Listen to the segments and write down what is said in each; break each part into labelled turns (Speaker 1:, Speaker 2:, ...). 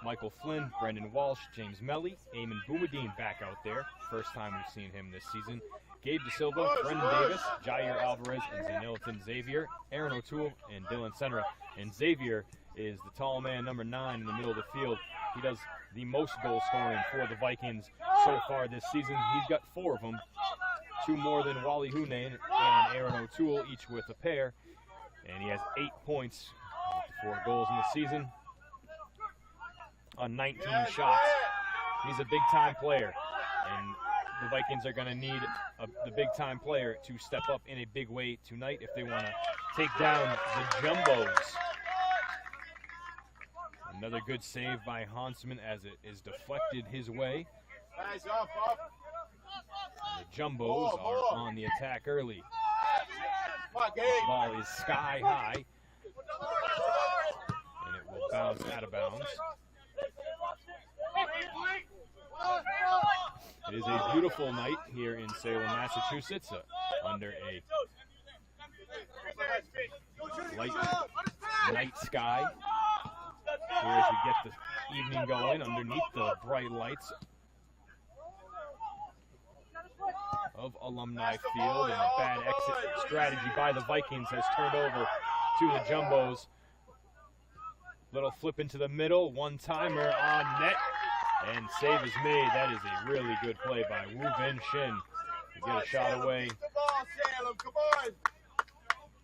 Speaker 1: Michael Flynn, Brendan Walsh, James Melly, Eamon Boumediene back out there. First time we've seen him this season. Gabe De Silva, Brendan Davis, Jair Alvarez, and Zanilton Xavier, Aaron O'Toole, and Dylan Senra. And Xavier is the tall man, number 9 in the middle of the field. He does the most goal scoring for the Vikings so far this season. He's got 4 of them, 2 more than Wally Hunain and Aaron O'Toole, each with a pair. And he has 8 points, 4 goals in the season on 19 shots. He's a big-time player, and the Vikings are going to need the big-time player to step up in a big way tonight if they want to take down the Jumbos. Another good save by Hansman as it is deflected his way. The Jumbos are on the attack early. The ball is sky high, and it will bounce out of bounds. It is a beautiful night here in Salem, Massachusetts, under a light night sky. Here as we get the evening going underneath the bright lights of Alumni Field, and a bad exit strategy by the Vikings has turned over to the Jumbos. Little flip into the middle, one-timer on net, and save is made. That is a really good play by Woo Vin Shin to get a shot away.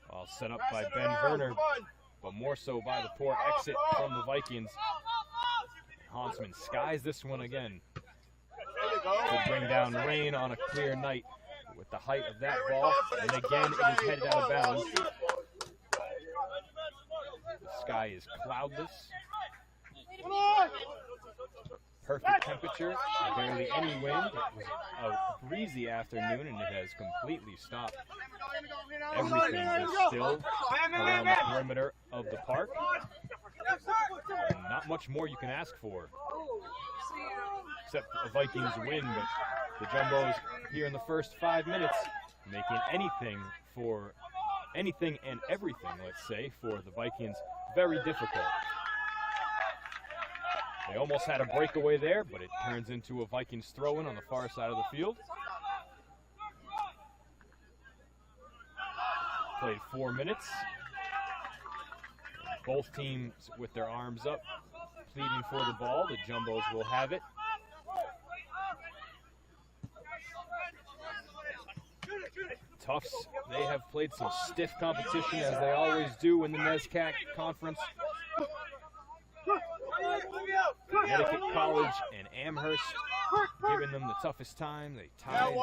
Speaker 1: All set up by Ben Werner, but more so by the poor exit from the Vikings. Hansman skies this one again. Could bring down rain on a clear night with the height of that ball, and again it is headed out of bounds. The sky is cloudless. Perfect temperature, barely any wind. It was a breezy afternoon, and it has completely stopped. Everything is still around the perimeter of the park. And not much more you can ask for, except a Vikings win, but the Jumbos here in the first 5 minutes making anything and everything, let's say, for the Vikings very difficult. They almost had a breakaway there, but it turns into a Vikings throw-in on the far side of the field. Played 4 minutes. Both teams with their arms up, pleading for the ball. The Jumbos will have it. Tufts, they have played some stiff competition, as they always do in the NESCAC conference. Connecticut College and Amherst giving them the toughest time. They tied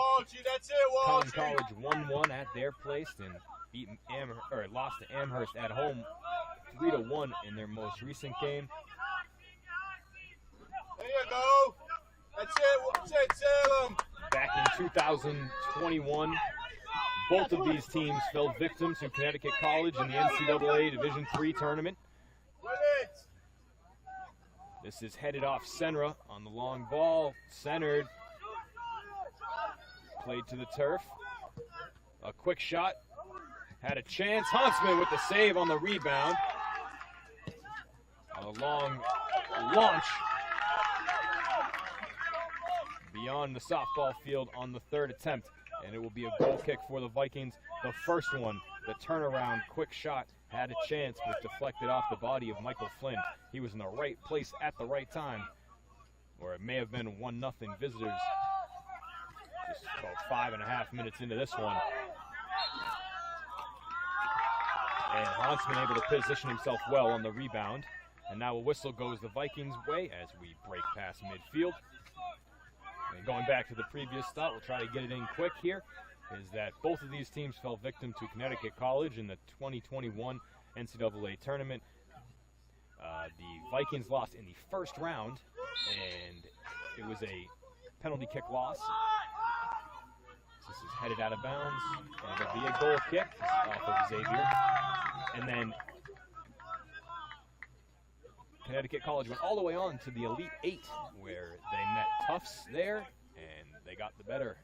Speaker 1: Conn College 1-1 at their place and lost to Amherst at home 3-1 in their most recent game.
Speaker 2: There you go. That's it, Salem.
Speaker 1: Back in 2021, both of these teams fell victim to Connecticut College in the NCAA Division III tournament. This is headed off Senra on the long ball. Centered. Played to the turf. A quick shot. Had a chance. Huntsman with the save on the rebound. A long launch beyond the softball field on the 3rd attempt. And it will be a goal kick for the Vikings. The first one, the turnaround quick shot, had a chance, but deflected off the body of Michael Flynn. He was in the right place at the right time, or it may have been 1-0 visitors. Just about 5.5 minutes into this one. And Hansman able to position himself well on the rebound. And now a whistle goes the Vikings' way as we break past midfield. And going back to the previous thought, we'll try to get it in quick here, is that both of these teams fell victim to Connecticut College in the 2021 NCAA tournament. The Vikings lost in the first round, and it was a penalty kick loss. This is headed out of bounds, and it'll be a goal kick off of Xavier. And then Connecticut College went all the way on to the Elite Eight, where they met Tufts there, and they got the better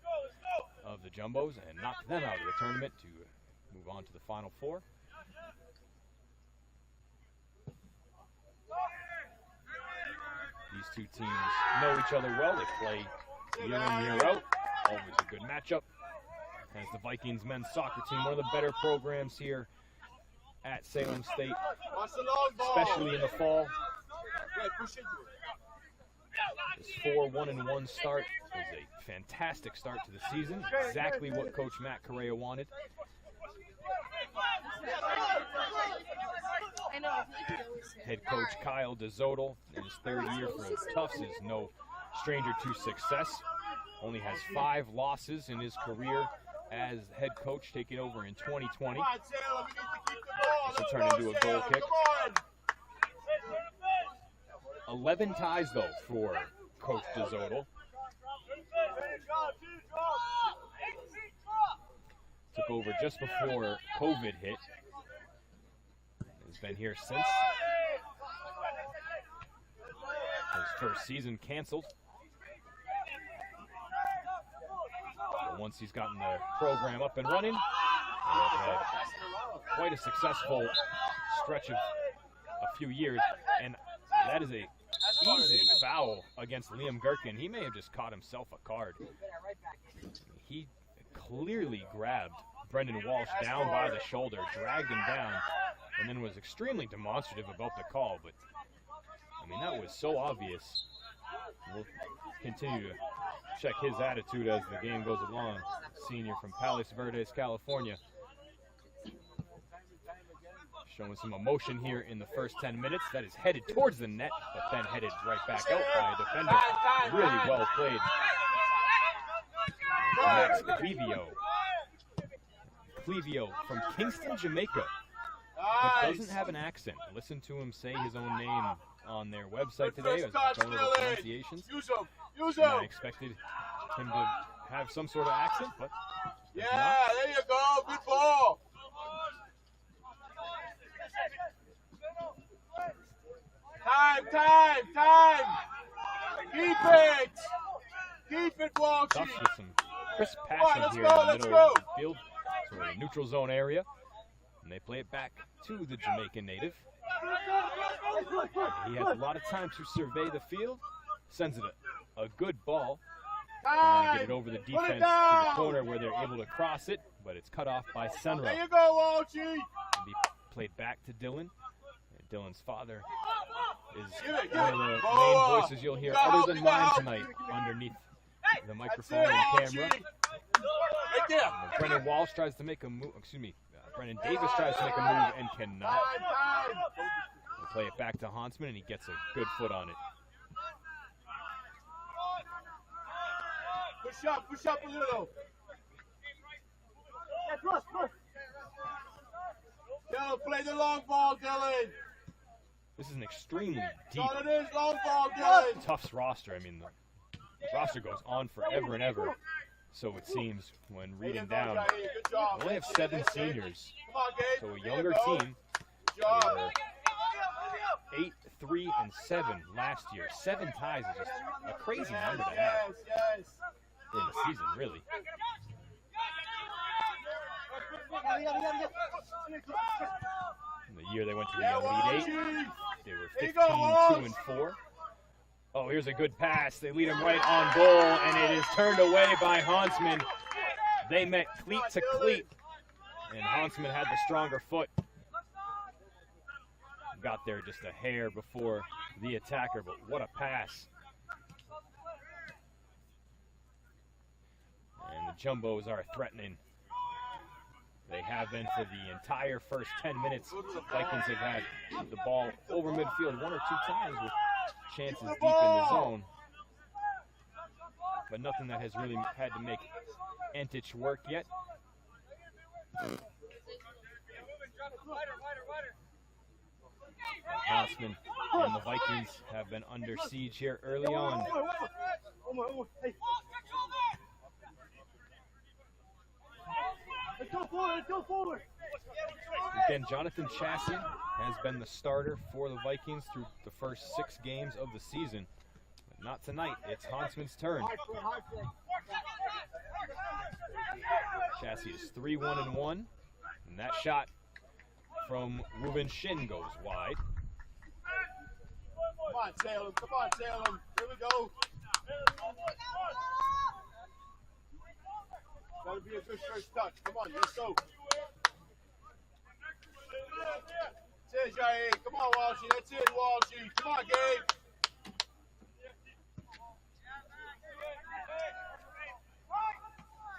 Speaker 1: of the Jumbos and knocked them out of the tournament to move on to the Final Four. These two teams know each other well. They play year in, year out. Always a good matchup. As the Vikings men's soccer team, one of the better programs here at Salem State, especially in the fall. This 4-1-1 start is a fantastic start to the season. Exactly what Coach Matt Correa wanted. Head coach Kyle DeZodel, in his third year for Tufts, is no stranger to success. Only has 5 losses in his career as head coach, taking over in 2020. This will turn into a goal kick. 11 ties, though, for Coach DeZodel. Took over just before COVID hit. Has been here since. His first season canceled. But once he's gotten the program up and running, had quite a successful stretch of a few years. And that is a easy foul against Liam Gherkin. He may have just caught himself a card. He clearly grabbed Brendan Walsh down by the shoulder, dragged him down, and then was extremely demonstrative about the call. But, I mean, that was so obvious. We'll continue to check his attitude as the game goes along. Senior from Palos Verdes, California. Showing some emotion here in the first 10 minutes. That is headed towards the net, but then headed right back out by a defender. Really well played. Max Clevio from Kingston, Jamaica, but doesn't have an accent. Listen to him say his own name on their website today. I was going over the pronunciations. And I expected him to have some sort of accent, but
Speaker 2: yeah, there you go. Good ball. Time. Keep it, Walshy.
Speaker 1: Tufts with some crisp passing here in the middle of the field, sort of a neutral zone area. And they play it back to the Jamaican native. He has a lot of time to survey the field. Sends it a good ball. Trying to get it over the defense to the corner where they're able to cross it, but it's cut off by Senra.
Speaker 2: There you go, Walshy.
Speaker 1: Be played back to Dylan. And Dylan's father is one of the main voices you'll hear, other than mine tonight, underneath the microphone and camera. Brendan Walsh tries to make a move. Brendan Davis tries to make a move and cannot. We'll play it back to Hansman, and he gets a good foot on it.
Speaker 2: Push up a little. Dylan, play the long ball, Dylan.
Speaker 1: This is an extremely deep
Speaker 2: long ball, Dylan.
Speaker 1: Tufts roster. I mean, the roster goes on forever and ever. So it seems when reading down, they only have 7 seniors. So a younger team. They were 8, 3, and 7 last year. 7 ties is just a crazy number to have in the season, really. In the year they went to the Elite 8, they were 15-2-4. Oh, here's a good pass. They lead him right on goal, and it is turned away by Hansman. They met cleat to cleat, and Hansman had the stronger foot. Got there just a hair before the attacker, but what a pass. And the Jumbos are threatening. They have been for the entire first 10 minutes. Vikings have had the ball over midfield 1 or 2 times with chances deep in the zone. But nothing that has really had to make Antich work yet. Hansman and the Vikings have been under siege here early on.
Speaker 2: Let's go forward.
Speaker 1: Again, Jonathan Chassie has been the starter for the Vikings through the first 6 games of the season. But not tonight. It's Hansman's turn. Chassie is 3-1-1, and that shot from Ruben Shin goes wide.
Speaker 2: Come on, Salem. Come on, Salem. Here we go. Gotta be a good first touch. Come on, let's go. That's it, Jair. Come on, Walshy. That's it, Walshy. Come on, Gabe.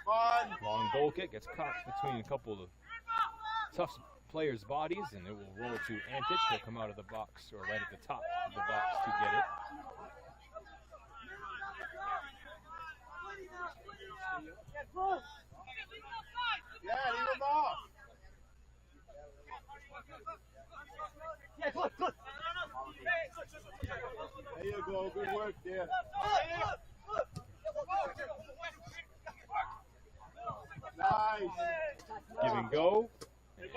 Speaker 2: Come on.
Speaker 1: Long goal kick gets caught between a couple of Tufts players' bodies, and it will roll to Antich. He'll come out of the box, or right at the top of the box to get it.
Speaker 2: Yeah, leave him off. There you go. Good work there. Nice.
Speaker 1: Give and go. And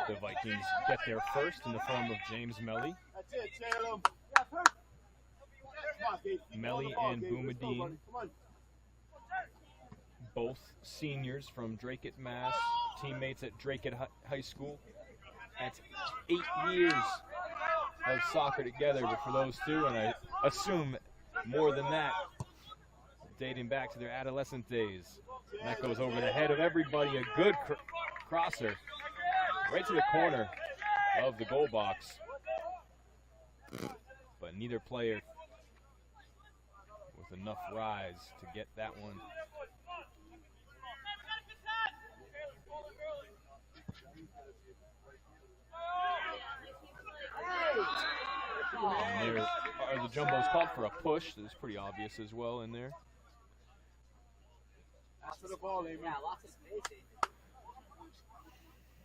Speaker 1: the Vikings get there first in the form of James Melly.
Speaker 2: That's it, Salem.
Speaker 1: Melly and Boumediene, both seniors from Drake Mass, teammates at Drake High School. That's 8 years of soccer together for those two, and I assume more than that, dating back to their adolescent days. And that goes over the head of everybody. A good crosser right to the corner of the goal box. But neither player with enough rise to get that one. And there are the Jumbos called for a push. That's pretty obvious as well in there.
Speaker 2: Ask for the ball, Amy.
Speaker 3: Yeah, lots of space.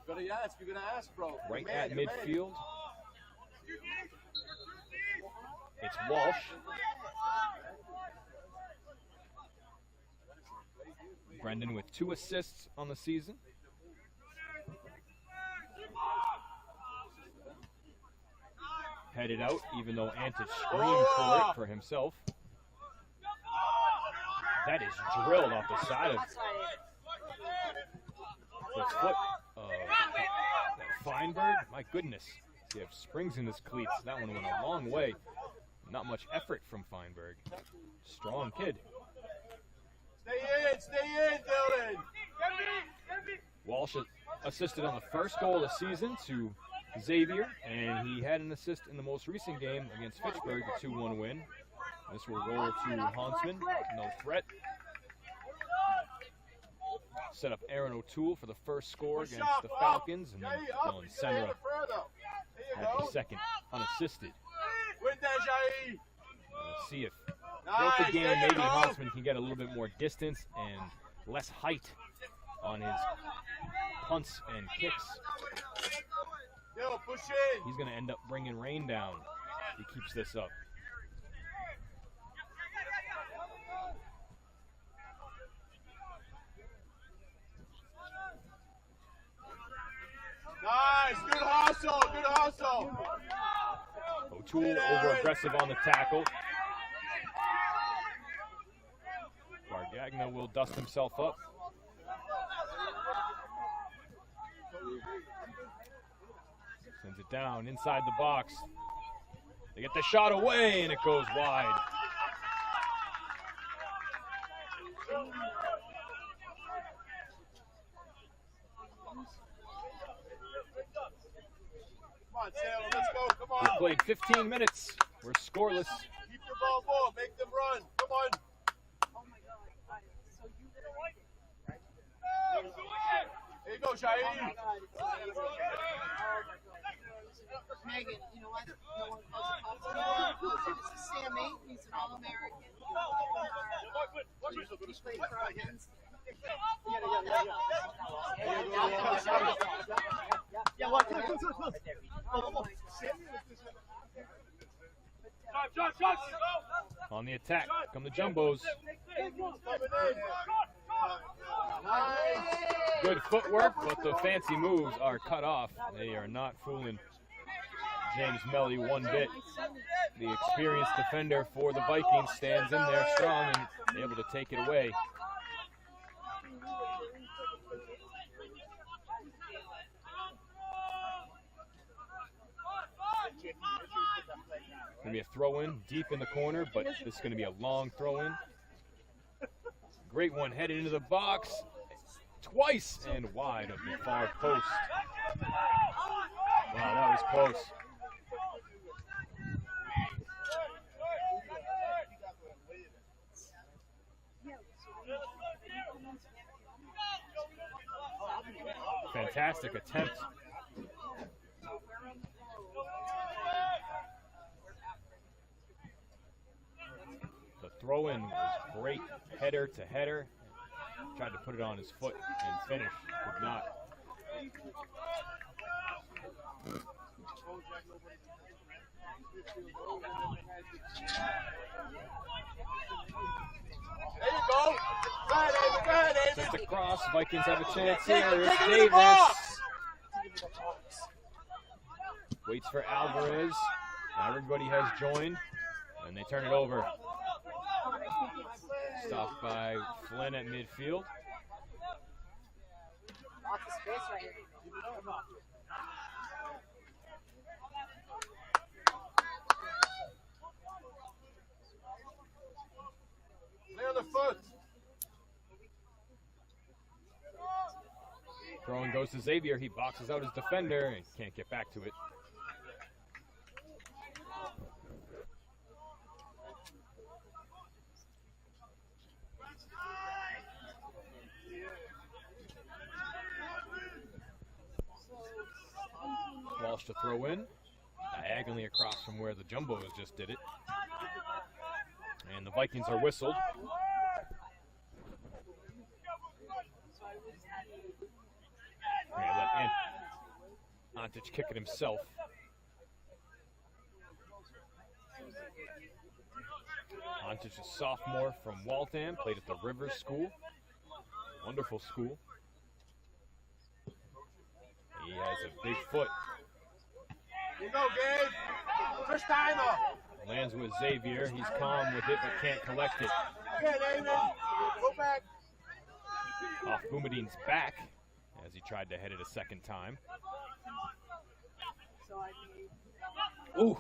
Speaker 2: You're gonna ask, bro.
Speaker 1: Right at midfield. It's Walsh. Brendan with 2 assists on the season. Headed out, even though Antich screamed for it for himself. That is drilled off the side of the foot of Feinberg. My goodness. They have springs in his cleats. That one went a long way. Not much effort from Feinberg. Strong kid.
Speaker 2: Stay in, Dylan.
Speaker 1: Walsh assisted on the first goal of the season to Xavier, and he had an assist in the most recent game against Fitchburg, the 2-1 win. This will roll to Huntsman, no threat. Set up Aaron O'Toole for the first score against the Falcons, and then Dylan Senra had the second unassisted.
Speaker 2: With that, Jair.
Speaker 1: Let's see if throughout the game maybe Huntsman can get a little bit more distance and less height on his punts and kicks.
Speaker 2: Yo, push in.
Speaker 1: He's going to end up bringing rain down if he keeps this up.
Speaker 2: Nice, good hustle.
Speaker 1: O'Toole over aggressive on the tackle. Bargagna will dust himself up. Sends it down inside the box. They get the shot away and it goes wide.
Speaker 2: Come on, Salem, let's go, come on.
Speaker 1: We played 15 minutes. We're scoreless.
Speaker 2: Keep the ball more, make them run, come on.
Speaker 3: Oh my God. So you did it right.
Speaker 2: There you go, Jair.
Speaker 3: Oh my God. Megan, you know what? No one calls it Tufts anymore. This is Sam 8. He's an All-American. He played for our Hens. Yeah, what?
Speaker 1: On the attack come the Jumbos. Good footwork, but the fancy moves are cut off. They are not fooling James Melly one bit. The experienced defender for the Vikings stands in there strong and able to take it away. going to be a throw-in deep in the corner, but this is going to be a long throw-in. Great one headed into the box twice and wide of the far post. Wow, that was close. Fantastic attempt. The throw-in was great, header to header. Tried to put it on his foot and finish, could not.
Speaker 2: There you go. Go ahead, David. Go ahead, David.
Speaker 1: Sent across. Vikings have a chance here.
Speaker 2: Take
Speaker 1: It's
Speaker 2: it to the
Speaker 1: Davis.
Speaker 2: box.
Speaker 1: Waits for Alvarez. Everybody has joined, and they turn it over. Stopped by Flynn at midfield.
Speaker 3: Lots of space right here.
Speaker 2: Clear the foot.
Speaker 1: Throwing goes to Xavier. He boxes out his defender and can't get back to it. Walsh to throw in, diagonally across from where the Jumbos just did it. And the Vikings are whistled. Yeah, let Antic kick it himself. Antic, a sophomore from Waltham, played at the Rivers School. Wonderful school. He has a big foot.
Speaker 2: Here you go, Gabe. First timer.
Speaker 1: Lands with Xavier. He's calm with it, but can't collect it.
Speaker 2: Okay, David. Go back.
Speaker 1: Off Boumediene's back as he tried to head it a second time. Ooh.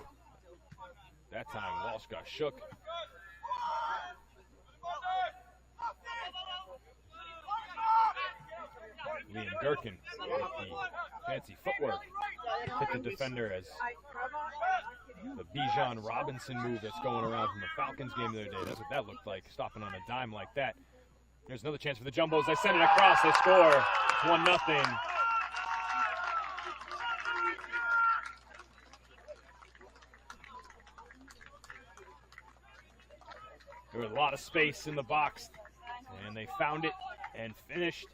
Speaker 1: That time Walsh got shook. Liam Gherkin with the fancy footwork hit the defender as the Bijan Robinson move that's going around from the Falcons game the other day. That's what that looked like, stopping on a dime like that. There's another chance for the Jumbos. They send it across. They score. It's 1-0. There was a lot of space in the box, and they found it and finished.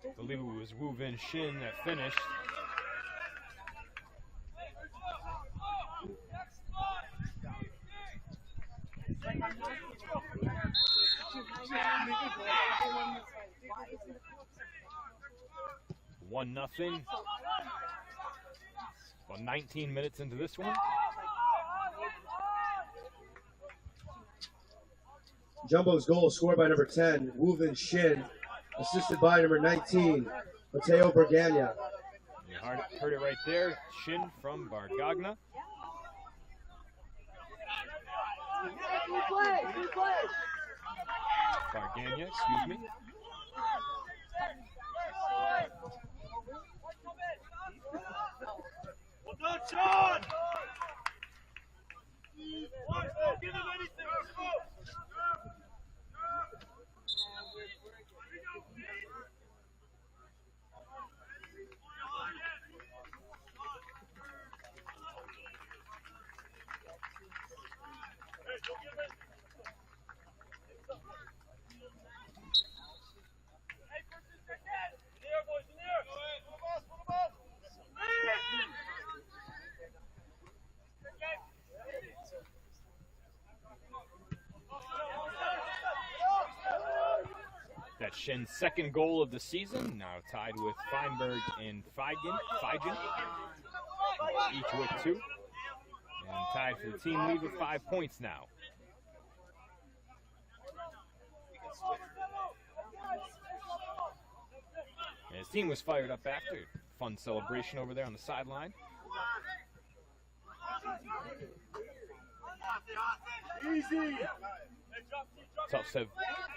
Speaker 1: I believe it was Wu Vin Shin that finished. One nothing. Well, 19 minutes into this one.
Speaker 4: Jumbo's goal scored by number 10, Wu Vin Shin, assisted by number 19, Mateo Bergagna.
Speaker 1: You heard it right there. Shin from Bargagna. Bargagna, excuse me.
Speaker 2: Well done, Sean. Give him anything. Let's go.
Speaker 1: That's Shin's second goal of the season, now tied with Feinberg and Feigen, each with 2. And tied for the team lead with 5 points now. And his team was fired up after. Fun celebration over there on the sideline.
Speaker 2: Easy.
Speaker 1: Tufts have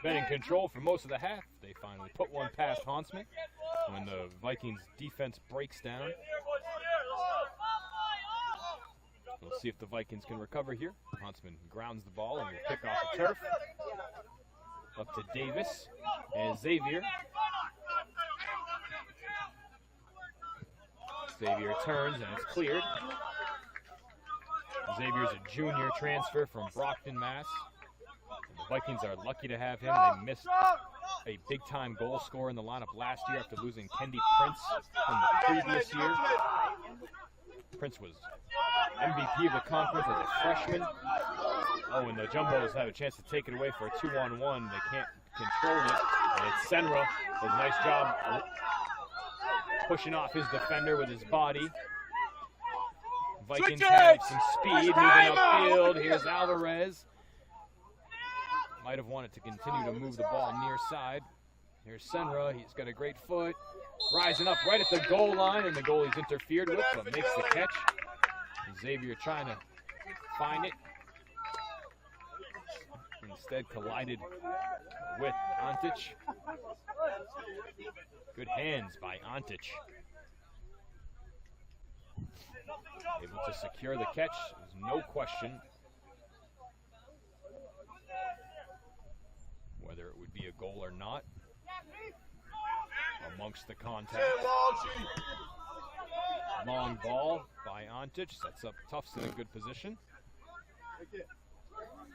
Speaker 1: been in control for most of the half. They finally put one past Hansman when the Vikings defense breaks down. We'll see if the Vikings can recover here. Hansman grounds the ball and will pick off the turf. Up to Davis and Xavier. Xavier turns and it's cleared. Xavier's a junior transfer from Brockton, Mass. The Vikings are lucky to have him. They missed a big-time goal scorer in the lineup last year after losing Kendi Prince from the previous year. Prince was MVP of the conference as a freshman. Oh, and the Jumbos have a chance to take it away for a 2-on-1. They can't control it. And it's Senra does a nice job pushing off his defender with his body. Vikings have some speed moving upfield. Here's Alvarez. Might have wanted to continue to move the ball near side. Here's Senra. He's got a great foot. Rising up right at the goal line, and the goalie's interfered with, but makes the catch. Xavier trying to find it. Instead collided with Antic. Good hands by Antic. Able to secure the catch. There's no question whether it would be a goal or not amongst the contact. Long ball by Antic. Sets up Tufts in a good position.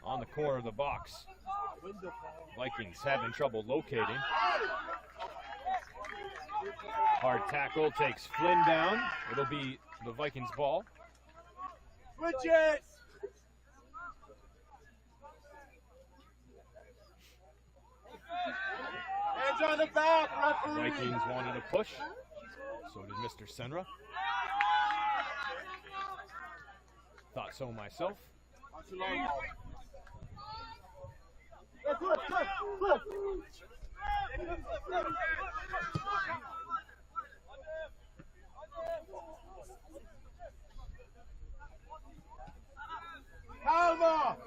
Speaker 1: On the corner of the box. Vikings having trouble locating. Hard tackle takes Flynn down. It'll be the Vikings ball.
Speaker 2: Switch it! Hands on the back, referee!
Speaker 1: Vikings wanted a push. So did Mr. Senra. Thought so myself.
Speaker 2: Calma!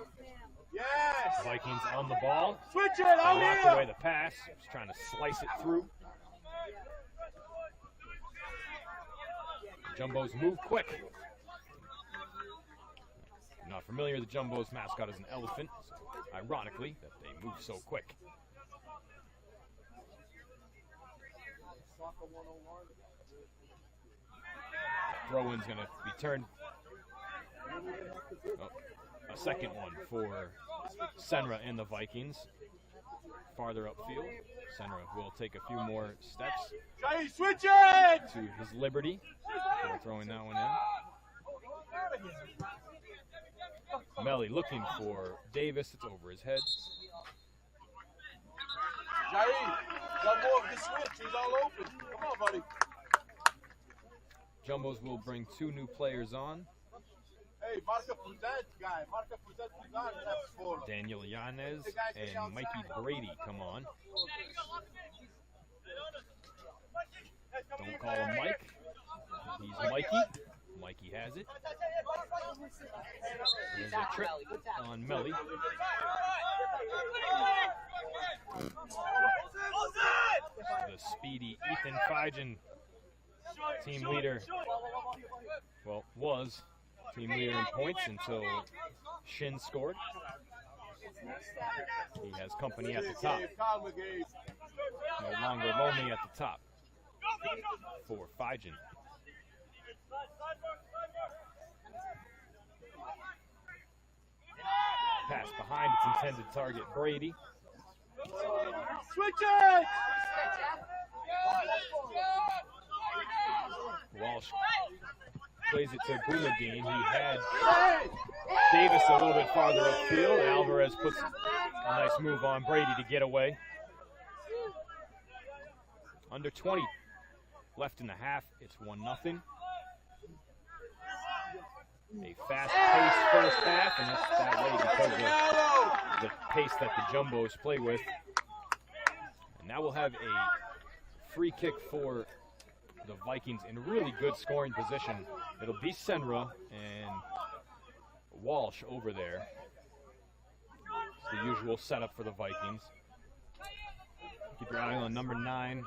Speaker 2: Yes!
Speaker 1: Vikings on the ball.
Speaker 2: Switch it!
Speaker 1: They
Speaker 2: Out
Speaker 1: knocked
Speaker 2: here!
Speaker 1: away the pass. Just trying to slice it through. Jumbos move quick. Not familiar, the Jumbos mascot is an elephant. So ironically, that they move so quick. Throw-in's going to be turned. Oh, a second one for Senra and the Vikings. Farther upfield, Senra will take a few more steps
Speaker 2: Jay, switch it!
Speaker 1: to his liberty before throwing that one in. Melly looking for Davis. It's over his head.
Speaker 2: Jay, got more of the switch. He's all open. Come on, buddy.
Speaker 1: Jumbos will bring 2 new players on.
Speaker 2: Hey, marca por that guy. Marca por that guy. That's for.
Speaker 1: Daniel Yanez and Mikey Brady come on. Don't call him Mike. He's Mikey. Mikey has it. There's a trip on Melly. The speedy Ethan Figen, team leader, well, was team leader in points until Shin scored. He has company at the top. No longer lonely at the top for Figen. Pass behind its intended target, Brady.
Speaker 2: Switch it!
Speaker 1: Walsh plays it to Boumediene. He had Davis a little bit farther upfield. Alvarez puts a nice move on Brady to get away. Under 20 left in the half. It's 1-0. a fast-paced first half, and it's that way because of the pace that the Jumbos play with. And now we'll have a free kick for the Vikings in really good scoring position. It'll be Senra and Walsh over there. It's the usual setup for the Vikings. Keep your eye on number 9,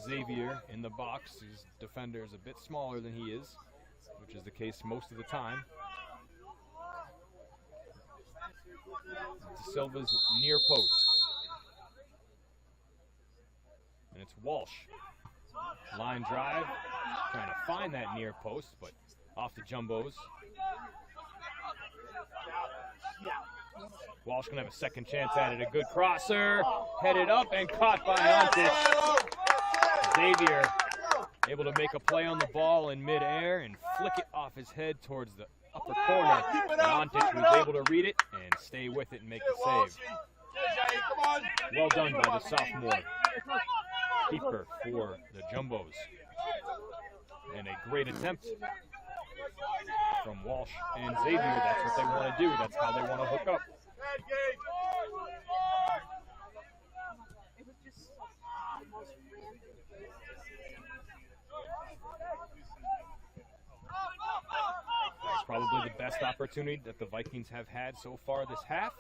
Speaker 1: Xavier, in the box. His defender is a bit smaller than he is, which is the case most of the time. De Silva's near post. And it's Walsh. Line drive, trying to find that near post, but off the Jumbos. Walsh gonna have a second chance at it. A good crosser, headed up and caught by Antic. Xavier able to make a play on the ball in midair and flick it off his head towards the upper corner. Antic was able to read it and stay with it and make the save. Well done by the sophomore keeper for the Jumbos. And a great attempt from Walsh and Xavier. That's what they want to do. That's how they want to hook up. It's probably the best opportunity that the Vikings have had so far this half.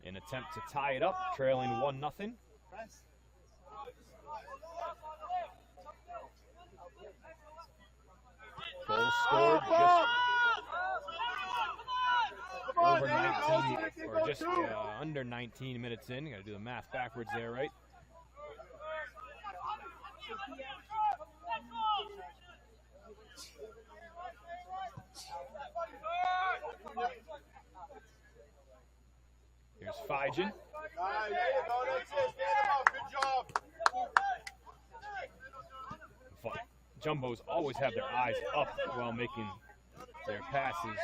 Speaker 1: An attempt to tie it up, trailing 1-0. Goal scored just over 19, or just under 19 minutes in. Got to do the math backwards there, right? Here's Fijan. Jumbos always have their eyes up while making their passes.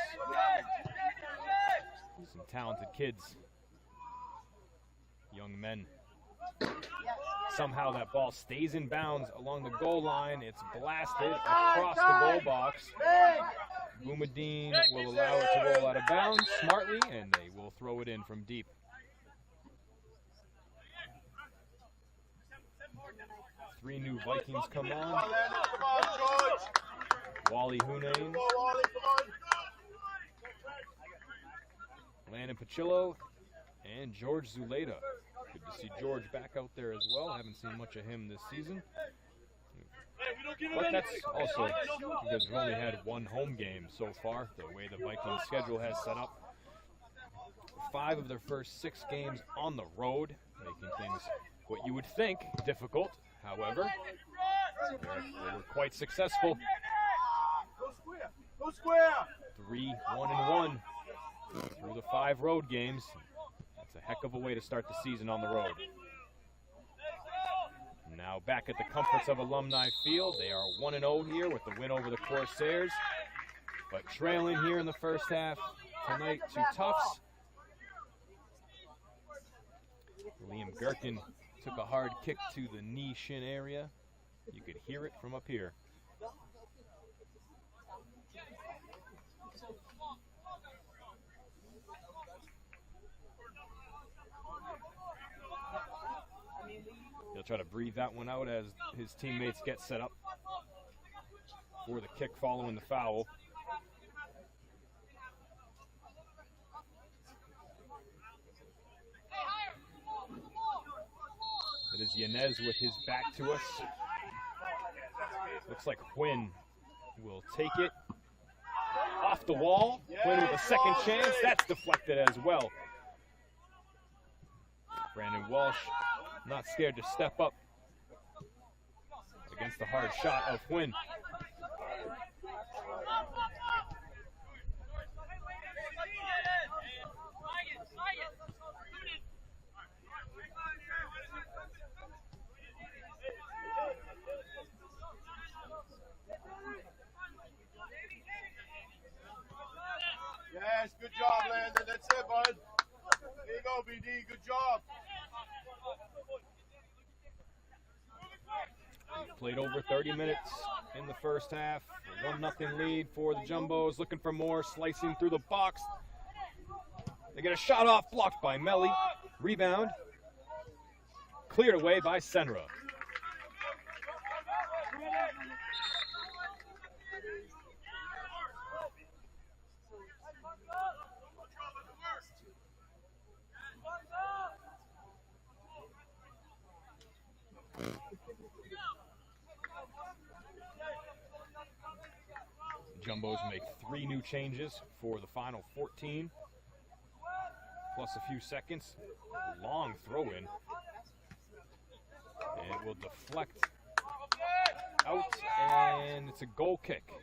Speaker 1: Some talented kids, young men. Somehow that ball stays in bounds along the goal line. It's blasted across the goal box. Boumediene will allow it to roll out of bounds smartly, and they will throw it in from deep. Three new Vikings come on. Wally Hunain, Landon Pachillo, and George Zuleta. Good to see George back out there as well. Haven't seen much of him this season. But that's also because we've only had one home game so far, the way the Vikings schedule has set up. 5 of their first 6 games on the road, making things what you would think difficult. However, they were quite successful. 3-1-1 through the 5 road games. That's a heck of a way to start the season on the road. Now back at the comforts of Alumni Field. They are 1-0 here with the win over the Corsairs, but trailing here in the first half tonight to Tufts. Liam Gherkin took a hard kick to the knee-shin area. You could hear it from up here. He'll try to breathe that one out as his teammates get set up for the kick following the foul. It is Yanez with his back to us. Looks like Quinn will take it off the wall. Quinn with a second chance. That's deflected as well. Brandon Walsh not scared to step up against the hard shot of Quinn.
Speaker 2: Yes, good job, Landon. That's it, bud. There you go, BD. Good job.
Speaker 1: We've played over 30 minutes in the first half. 1-0 lead for the Jumbos. Looking for more, slicing through the box. They get a shot off, blocked by Melly. Rebound. Cleared away by Senra. Jumbos make 3 new changes for the final 14, plus a few seconds. Long throw in, and it will deflect out, and it's a goal kick.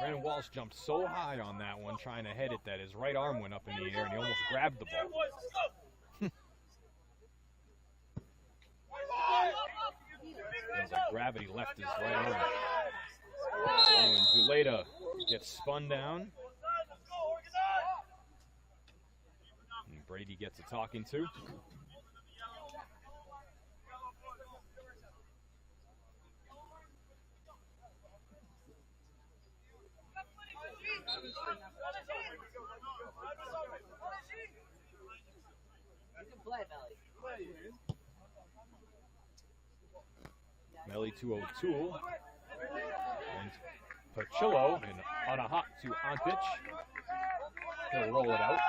Speaker 1: Brandon Walsh jumped so high on that one, trying to head it, that his right arm went up in the air, and he almost grabbed the ball. Feels like gravity left his right arm. Oh, and Zuleta gets spun down. And Brady gets a talking to.
Speaker 3: You can play, Melly.
Speaker 1: Melly to O'Toole. And Pachillo and on a hop to Antic. He'll roll it out.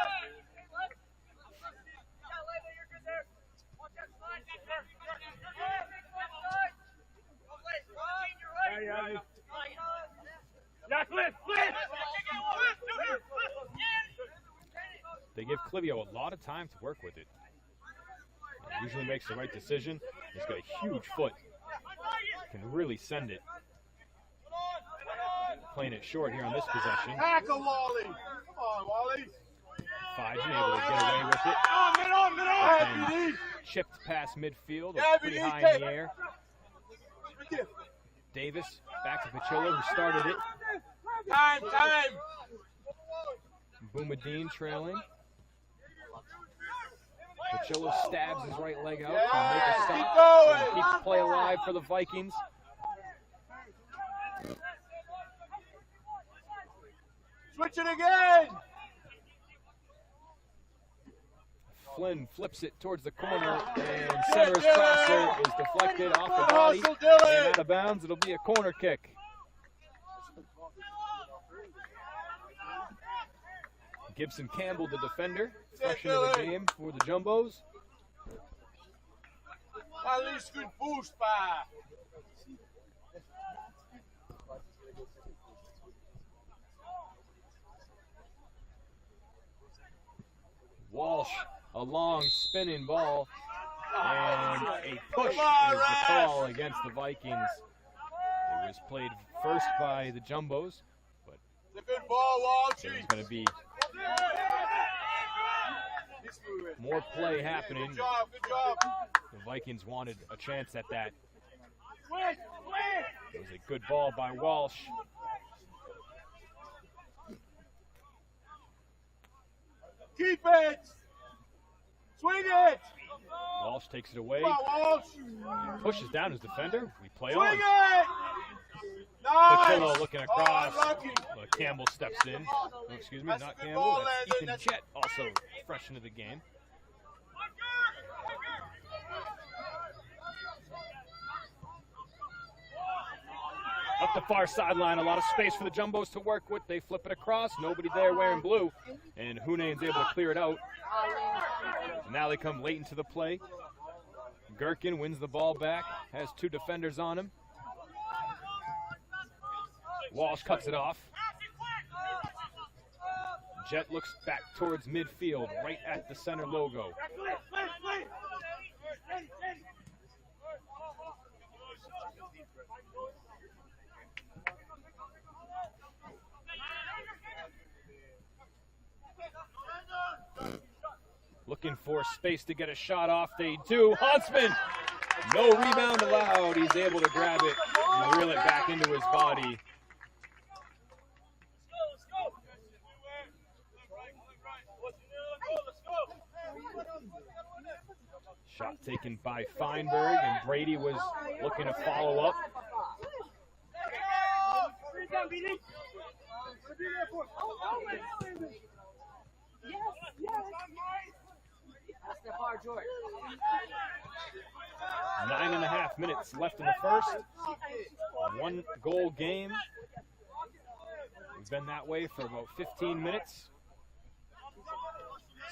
Speaker 1: They give Clivio a lot of time to work with it. He usually makes the right decision. He's got a huge foot. Can really send it. Playing it short here on this possession.
Speaker 2: Tackle Wally. Come on, Wally.
Speaker 1: Fajin able to get away with it. And chipped past midfield, pretty high in the air. Davis back to Pachillo, who started it.
Speaker 2: Time.
Speaker 1: Boumadine trailing. Pachillo stabs his right leg out to make a stop. And keeps play alive for the Vikings.
Speaker 2: Switch it again.
Speaker 1: Flynn flips it towards the corner, and center's crosser is deflected off the body and out of bounds. It'll be a corner kick. Gibson Campbell, the defender, fresh into the game for the Jumbos.
Speaker 2: Ali good boost by.
Speaker 1: Walsh, a long spinning ball, and a push is the call against the Vikings. It was played first by the Jumbos, but
Speaker 2: it's a good ball, Walsh.
Speaker 1: there's going to be more play happening.
Speaker 2: Good job.
Speaker 1: The Vikings wanted a chance at that. It was a good ball by Walsh.
Speaker 2: Keep it. Swing it.
Speaker 1: Walsh takes it away.
Speaker 2: Come on, Walsh.
Speaker 1: He pushes down his defender. We play
Speaker 2: Swing
Speaker 1: on.
Speaker 2: it. Nice.
Speaker 1: Pachillo looking across.
Speaker 2: Oh, lucky.
Speaker 1: Campbell steps in. Oh, excuse me,
Speaker 2: That's
Speaker 1: not
Speaker 2: a good
Speaker 1: Campbell.
Speaker 2: ball,
Speaker 1: That's
Speaker 2: Landon.
Speaker 1: Ethan
Speaker 2: That's-
Speaker 1: Jett, also fresh into the game. Up the far sideline, a lot of space for the Jumbos to work with. They flip it across. Nobody there wearing blue. And Hunane's able to clear it out. And now they come late into the play. Gherkin wins the ball back. Has 2 defenders on him. Walsh cuts it off. Jett looks back towards midfield, right at the center logo. Looking for space to get a shot off. They do. Huntsman, no rebound allowed. He's able to grab it and reel it back into his body. Shot taken by Feinberg, and Brady was looking to follow up.
Speaker 3: That's the hard George.
Speaker 1: 9.5 minutes left in the first. 1 goal game. We've been that way for about 15 minutes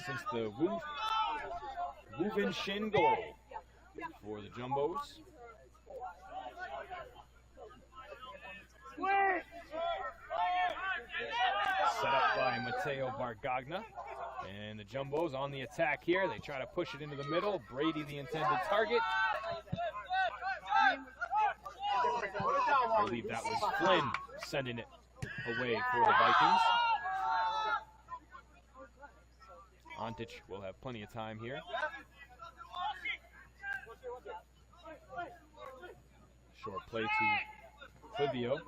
Speaker 1: since the Woo-Vin Shin goal for the Jumbos. Set up by Mateo Bargagna. And the Jumbos on the attack here. They try to push it into the middle. Brady, the intended target. I believe that was Flynn sending it away for the Vikings. Antic will have plenty of time here. Short play to Clivio.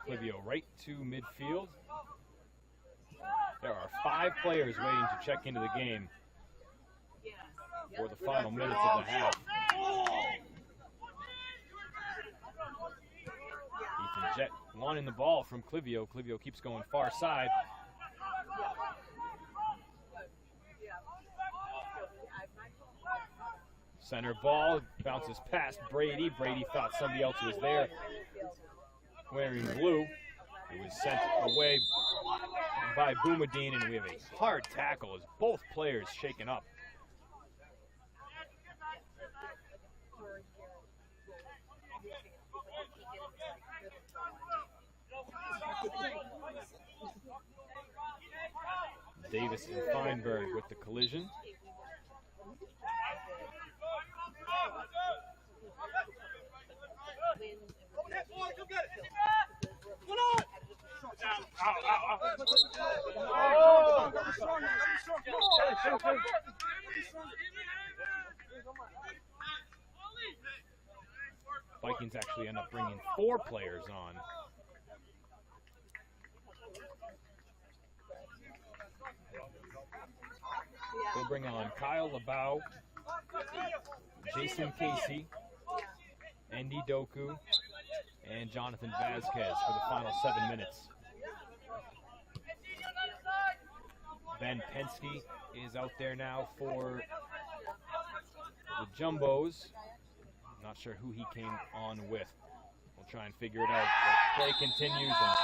Speaker 1: Clivio right to midfield. There are 5 players waiting to check into the game for the final minutes of the half. Ethan Jett wanting the ball from Clivio. Clivio keeps going far side. Center ball bounces past Brady. Brady thought somebody else was there wearing blue. It was sent away by Boumediene, and we have a hard tackle as both players shaken up. Davis and Feinberg with the collision. Vikings actually end up bringing 4 players on. They'll bring on Kyle LeBeau, Jason Casey, Andy Doku, and Jonathan Vasquez for the final 7 minutes. Ben Penske is out there now for the Jumbos. Not sure who he came on with. We'll try and figure it out. The play continues, and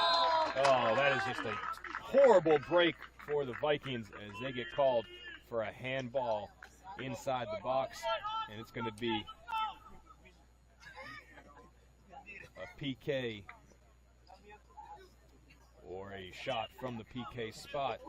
Speaker 1: oh, that is just a horrible break for the Vikings as they get called for a handball inside the box, and it's going to be a PK or a shot from the PK spot.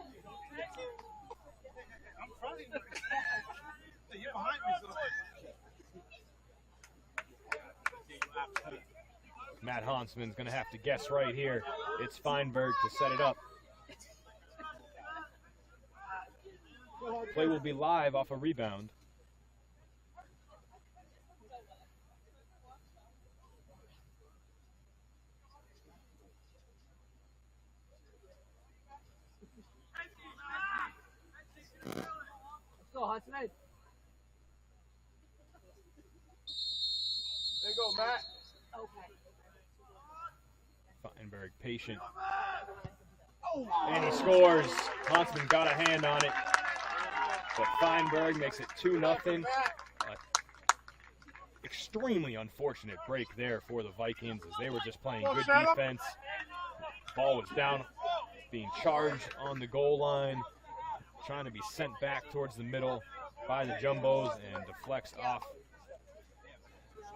Speaker 1: Matt Hansman's going to have to guess right here. It's Feinberg to set it up. Play will be live off a rebound.
Speaker 3: Let's go, Hudson.
Speaker 2: There you go, Matt.
Speaker 3: Okay.
Speaker 1: Feinberg patient. And he scores. Hansman got a hand on it. But Feinberg makes it 2-0. Extremely unfortunate break there for the Vikings as they were just playing good defense. Ball was down, being charged on the goal line, trying to be sent back towards the middle by the Jumbos and deflects off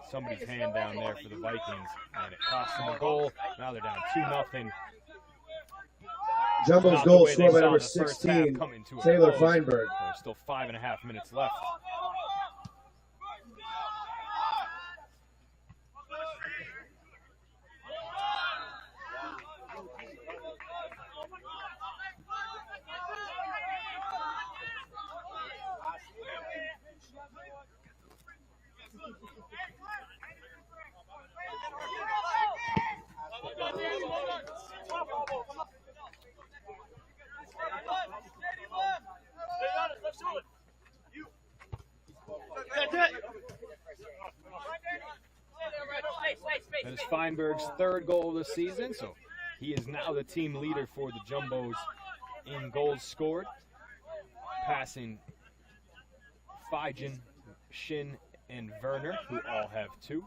Speaker 1: somebody's hand down there for the Vikings, and it cost them a goal. Now they're down 2-0.
Speaker 4: Jumbo's goal scored by number 16, Taylor Feinberg.
Speaker 1: There's still 5.5 minutes left. Feinberg's third goal of the season, so he is now the team leader for the Jumbos in goals scored, passing Fijen, Shin, and Werner, who all have 2.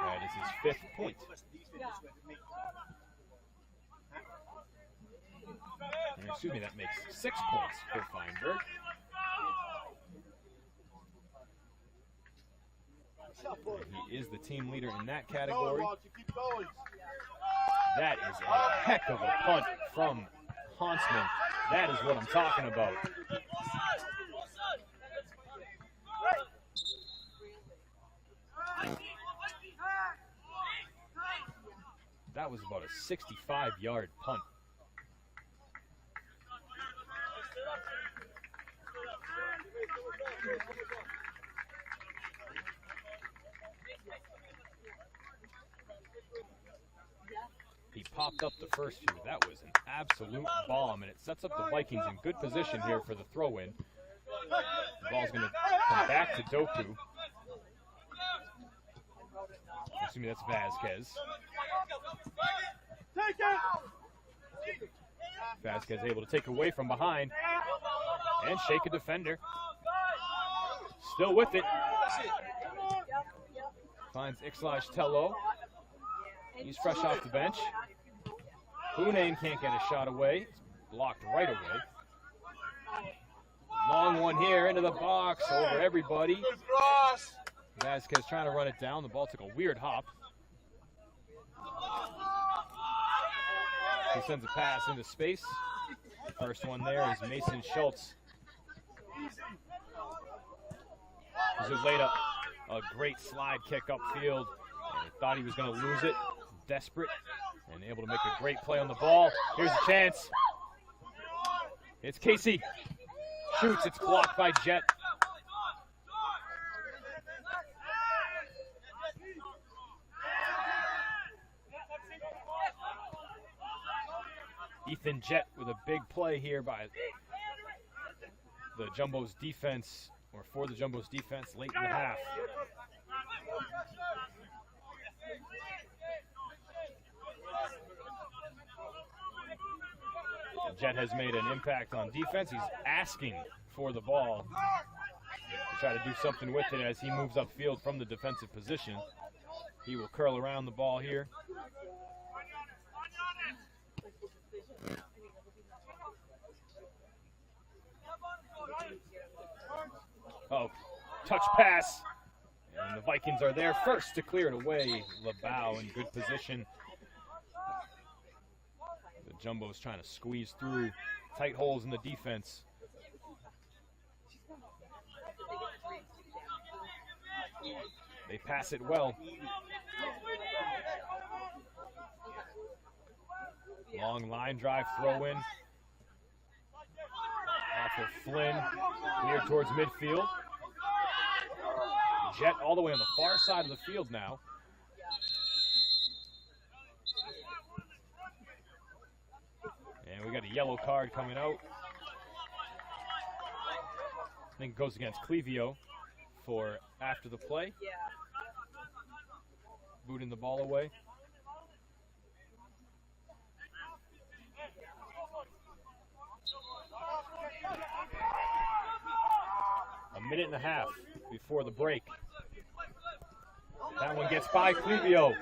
Speaker 1: That is his 5th point. And excuse me, that makes 6 points for Feinberg. He is the team leader in that category. That is a heck of a punt from Huntsman. That is what I'm talking about. That was about a 65-yard punt. He popped up the first few. That was an absolute bomb, and it sets up the Vikings in good position here for the throw-in. The ball's going to come back to Doku. Excuse me, that's Vasquez. Vasquez able to take away from behind and shake a defender. Still with it. Finds Ixlaj Tello. He's fresh off the bench. Hunain can't get a shot away. It's blocked right away. Long one here into the box over everybody. Vasquez trying to run it down. The ball took a weird hop. He sends a pass into space. The first one there is Mason Schultz. Zuleta, a great slide kick upfield. And he thought he was going to lose it. Desperate and able to make a great play on the ball. Here's a chance. It's Casey. Shoots. It's blocked by Jet. Ethan Jett with a big play here by the Jumbo's defense, or for the Jumbo's defense late in the half. Jet has made an impact on defense. He's asking for the ball to try to do something with it as he moves upfield from the defensive position. He will curl around the ball here. Oh, touch pass. And the Vikings are there first to clear it away. Labau in good position. The Jumbo's trying to squeeze through tight holes in the defense. They pass it well. Long line drive throw in. Off of Flynn, cleared towards midfield. Jet all the way on the far side of the field now. And we got a yellow card coming out. I think it goes against Clevio for after the play. Booting the ball away. A minute and a half before the break. That one gets by Clevio.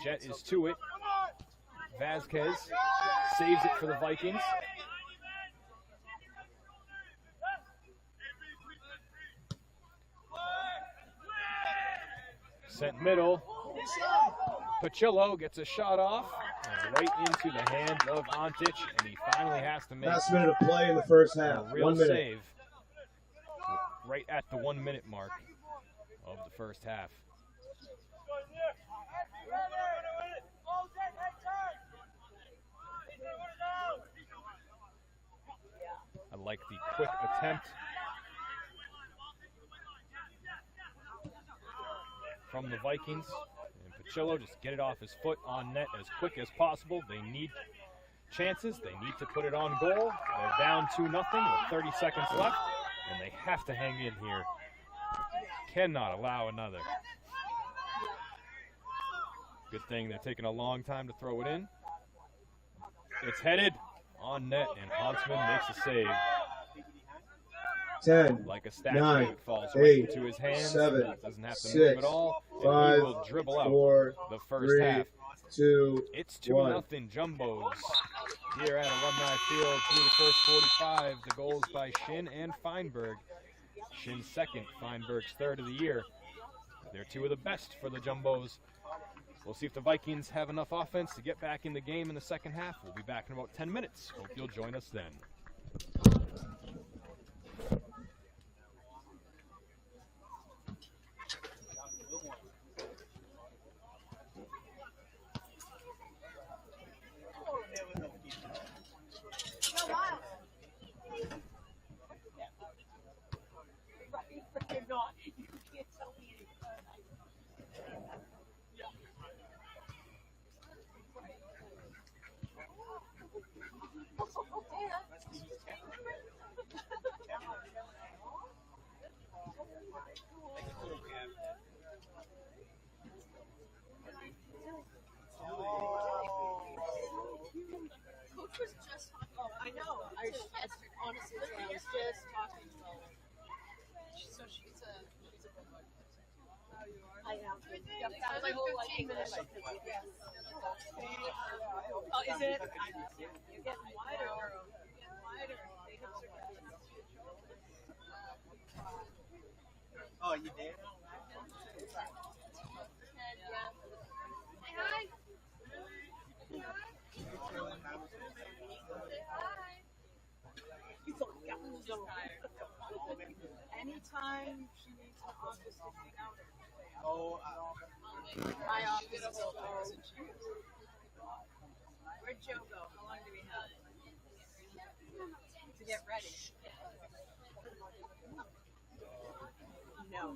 Speaker 1: Jet is to it. Vasquez saves it for the Vikings. Sent middle. Pachillo gets a shot off. Right into the hands of Antic, and he finally has to make
Speaker 4: last minute of play in the first half.
Speaker 1: a real
Speaker 4: 1 minute.
Speaker 1: save right at the 1 minute mark of the first half. I like the quick attempt from the Vikings. Pachillo just get it off his foot on net as quick as possible. They need chances. They need to put it on goal. They're down 2-0 with 30 seconds left, and they have to hang in here. cannot allow another. Good thing they're taking a long time to throw it in. It's headed on net, and Huntsman makes a save.
Speaker 4: 10,
Speaker 1: Like a statue,
Speaker 4: 9,
Speaker 1: it falls
Speaker 4: 8,
Speaker 1: right into his hands.
Speaker 4: 7,
Speaker 1: Doesn't have to
Speaker 4: 6,
Speaker 1: move at all. And
Speaker 4: 5,
Speaker 1: he will dribble out
Speaker 4: 4,
Speaker 1: the first
Speaker 4: 3,
Speaker 1: half.
Speaker 4: 2,
Speaker 1: It's
Speaker 4: 1.
Speaker 1: 2-0 Jumbos here at Alumni Field through the first 45. The goals by Shin and Feinberg. Shin's second, Feinberg's third of the year. They're two of the best for the Jumbos. We'll see if the Vikings have enough offense to get back in the game in the second half. We'll be back in about 10 minutes. Hope you'll join us then.
Speaker 3: Coach was just talking. Oh, I know. Honestly, I was just talking about her. So she's a good one. I am. Yep, that's my whole life. Yes. Oh, is it? You're getting wider, girl. You're getting wider. They hips are getting.
Speaker 2: Oh, you did?
Speaker 3: Say hi. Anytime she needs an office to hang out.
Speaker 2: Oh,
Speaker 3: My office is open. Where'd Joe go? How long do we have? To get ready. No.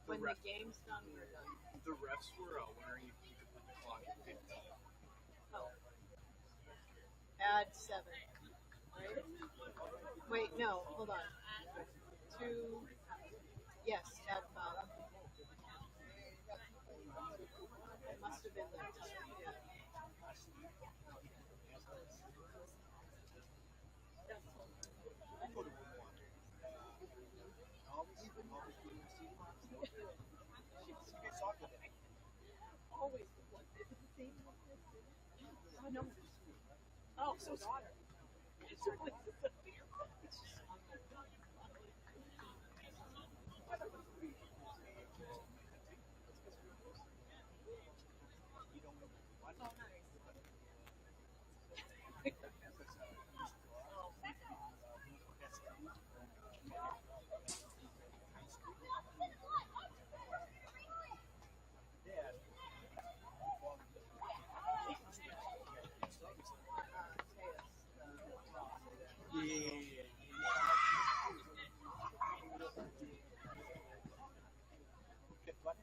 Speaker 3: When the game's done, we're done.
Speaker 2: the refs were wondering if you could put the clock at 15.
Speaker 3: Oh. Add 7. Right? Wait, no, hold on. 2. Yes, add 5. It must have been there. Yeah. Always the one. Is it the same one? Oh, no. Oh, so daughter. It's always the same. It's just oh, nice.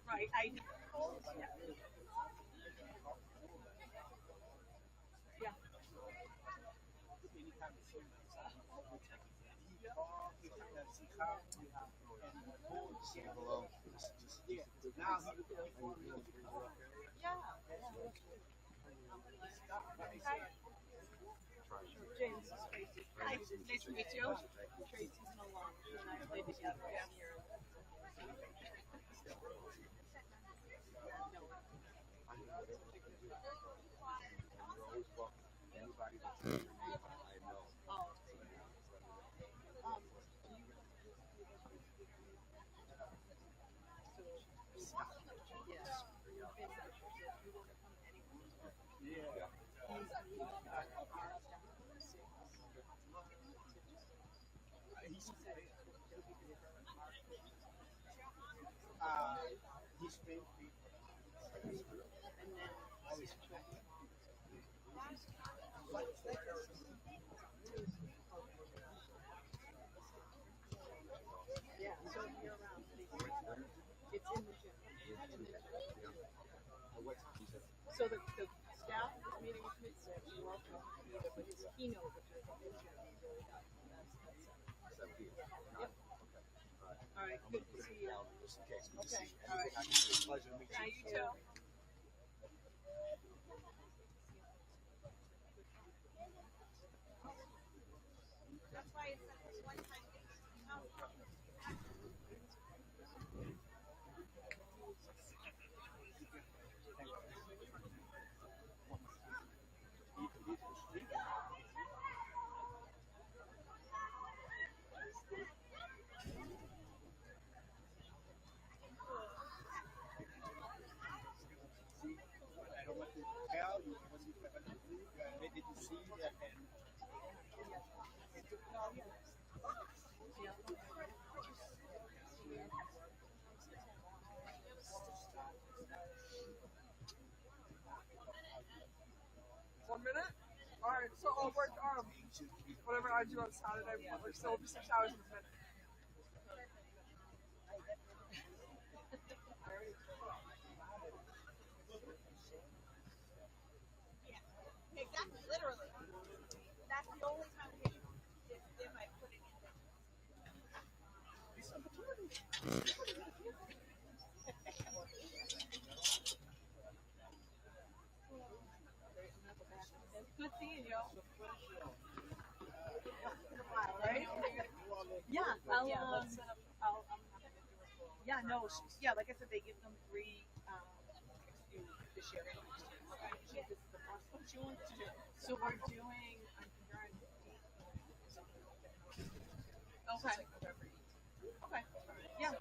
Speaker 3: Right, I know. Yeah. James is Tracy. Hi, nice to meet you. Tracy's no longer. You and I played together last year.
Speaker 2: He's been
Speaker 3: And then always yeah, so you're around. It's in the gym. So the staff is meeting with mid-six. We're all talking to but his keynote, which is in the gym. Yep. All right,
Speaker 2: I'm
Speaker 3: good
Speaker 2: gonna
Speaker 3: to
Speaker 2: put
Speaker 3: see
Speaker 2: it
Speaker 3: you.
Speaker 2: down just in case. Good to
Speaker 3: Okay,
Speaker 2: see you.
Speaker 3: all right.
Speaker 2: It's a pleasure to meet
Speaker 3: Yeah,
Speaker 2: you.
Speaker 3: you too. That's why it's like this one time.
Speaker 2: I don't want to tell you because you're going to leave. Maybe you see that and
Speaker 5: One minute? Alright, so I'll work whatever I do on Saturday, like, so it'll be 6 hours in a minute.
Speaker 3: Exactly, literally. That's the only time if I put it in. Good seeing you.
Speaker 5: Right?
Speaker 6: Yeah, yeah, no, yeah, like I said, they give them 3 this year. This is the first one she wants to do. So we're doing, okay. Okay. Yeah.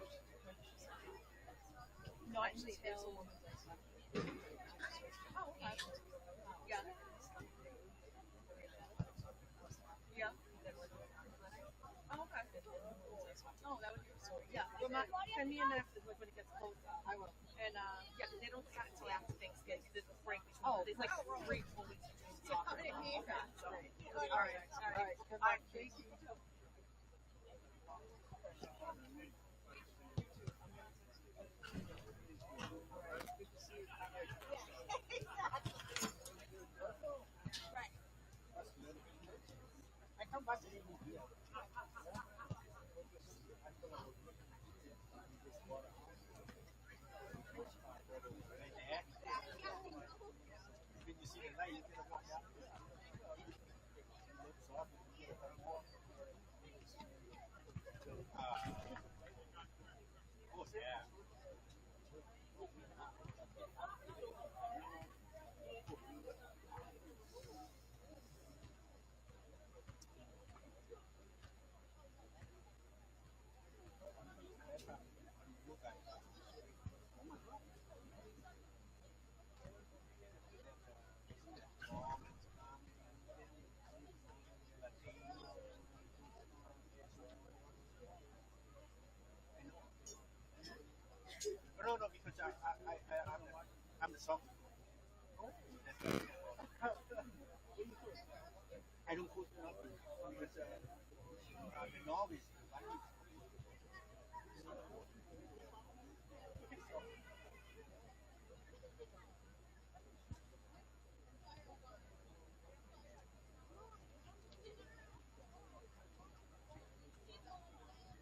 Speaker 6: No, actually, it's a woman. Oh, okay. Yeah. Yeah. Oh, okay. Oh, that would be so. Yeah. Well, send me a message like when it gets closer. I will. And yeah, because they don't start until after Thanksgiving. There's a break between. Oh, there's like 3 full weeks between soccer. Okay. So, all right. Good luck. Thank you.
Speaker 2: I come back to you. When you see the light, you can walk out. Oh, yeah. No, because I'm the song. I don't put nothing because the novice.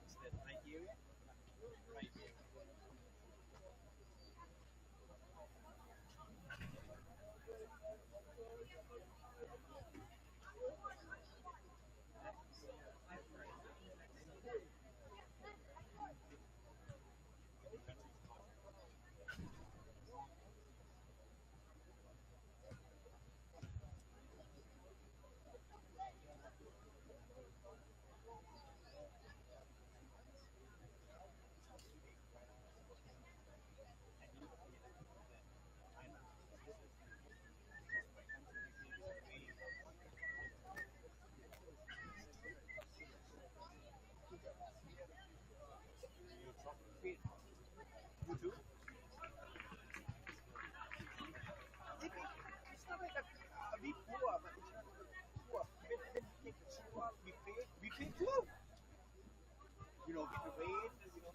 Speaker 2: Is that Nigeria? Right here. You too? It's not like a bit poor, but it's not poor. When you take the shoe off, we pay too. You know, with the rain, you know,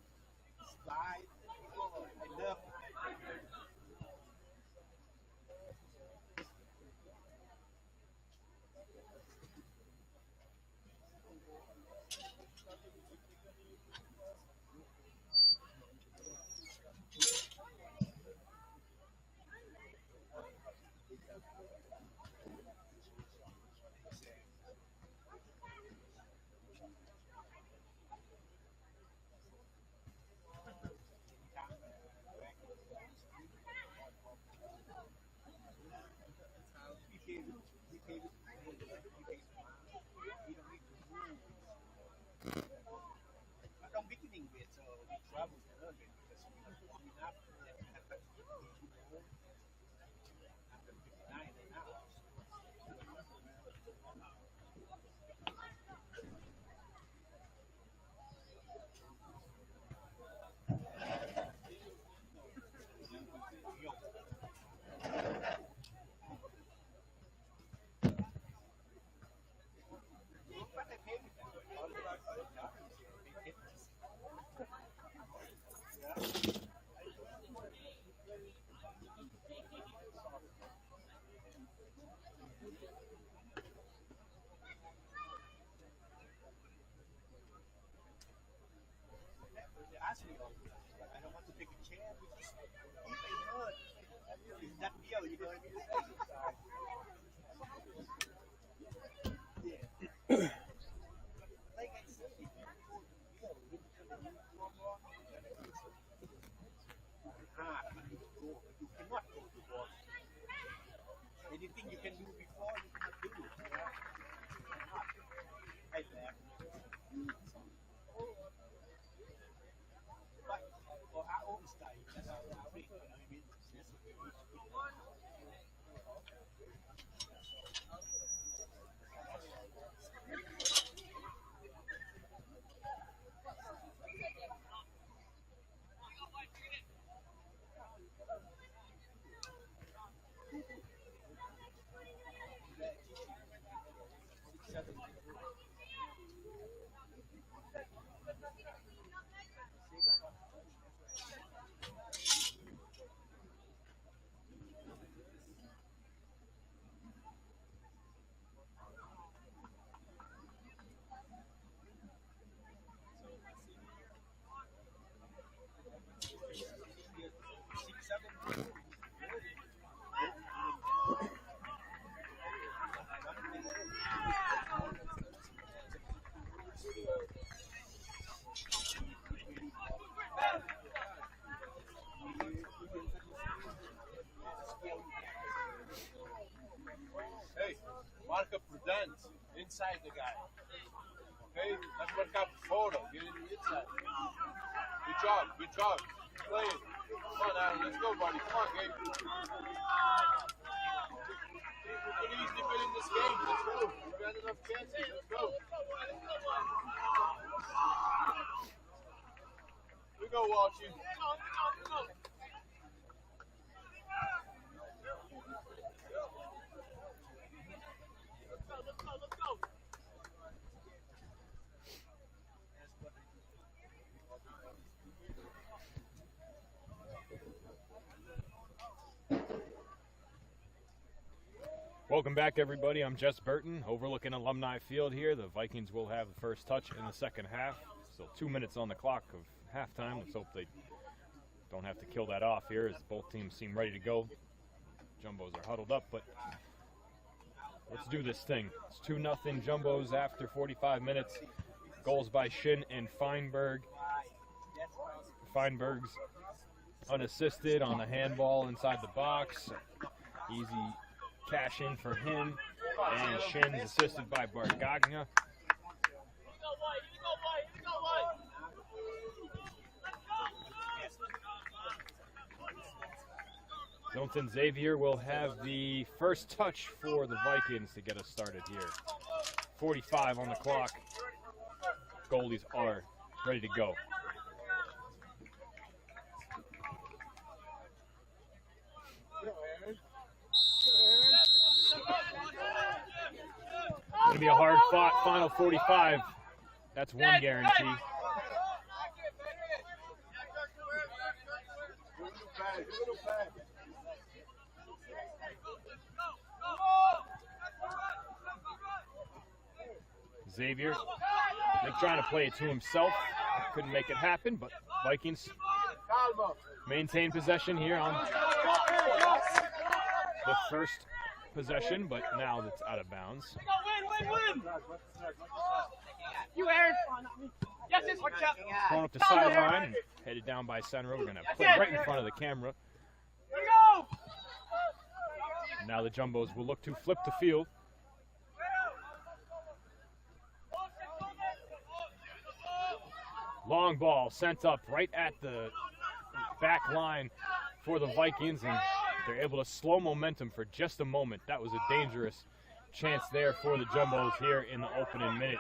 Speaker 2: slide. Oh, I love it. I'm beginning with we travel early because we have after 59 and now. Ask me, I don't want to take a chance. It's that deal, you know what I mean? Yeah. Like I said, you cannot go to war. Anything you can do before, you cannot do it. I left. For our own style, that's our way. You know what I mean?
Speaker 7: Hey, mark a prudent inside the guy. Okay, let's work out the photo. Get in the inside. Good job, good job. Play it. Come on, Aaron, let's go, buddy. Come on, Gabe. We could easily win this game. Let's go. We've had enough chances. Let's go. We go, Walshy.
Speaker 1: Welcome back, everybody. I'm Jess Burton, overlooking Alumni Field here. The Vikings will have the first touch in the second half. Still 2 minutes on the clock of halftime. Let's hope they don't have to kill that off here, as both teams seem ready to go. Jumbos are huddled up, but let's do this thing. It's 2-0 Jumbos after 45 minutes. Goals by Shin and Feinberg. Feinberg's unassisted on the handball inside the box. Easy cash in for him. And Shin's assisted by Bargagna. Jonathan Xavier will have the first touch for the Vikings to get us started here. 45 on the clock. Goalies are ready to go. Going to be a hard-fought final 45. That's one guarantee. Xavier, they're trying to play it to himself. Couldn't make it happen, but Vikings maintain possession here on the first possession, but now that's out of bounds.
Speaker 6: You Aaron. Yes, it's watch out.
Speaker 1: Thrown up the sideline and headed down by center. We're going to put it right in front of the camera. Now the Jumbos will look to flip the field. Long ball sent up right at the back line for the Vikings, and they're able to slow momentum for just a moment. That was a dangerous chance there for the Jumbos here in the opening minute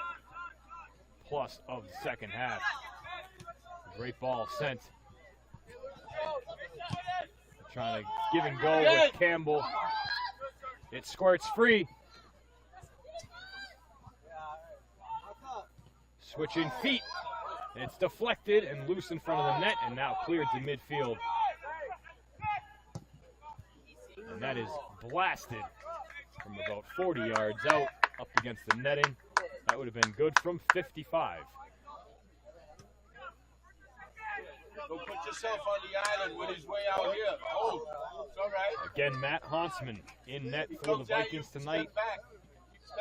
Speaker 1: plus of the second half. Great ball sent. Trying to give and go with Campbell. It squirts free. Switching feet. It's deflected and loose in front of the net and now cleared to midfield. And that is blasted from about 40 yards out up against the netting. That would have been good from 55.
Speaker 7: Don't put yourself on the island with his way out here. Oh, it's all right.
Speaker 1: Again, Matt Hansman in net for the Vikings tonight.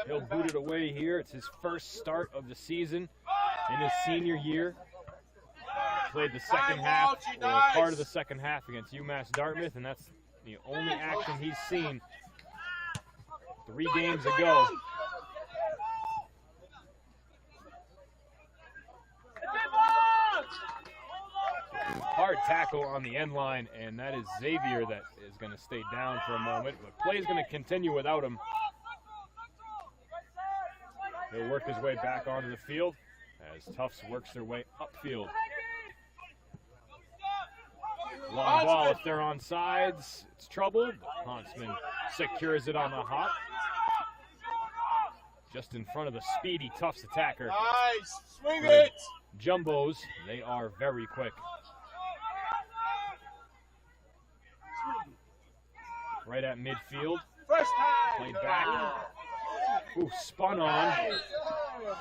Speaker 1: He'll boot it away here. It's his first start of the season in his senior year. Played the second half, or part of the second half against UMass Dartmouth, and that's the only action he's seen 3 games ago. Hard tackle on the end line, and that is Xavier that is going to stay down for a moment, but play is going to continue without him. He'll work his way back onto the field as Tufts works their way upfield. Long ball if they're on sides. It's trouble. Hansman secures it on the hop. Just in front of the speedy Tufts attacker.
Speaker 7: Nice. Swing it.
Speaker 1: Jumbos, they are very quick. Right at midfield.
Speaker 7: First time.
Speaker 1: Played back. Ooh, spun on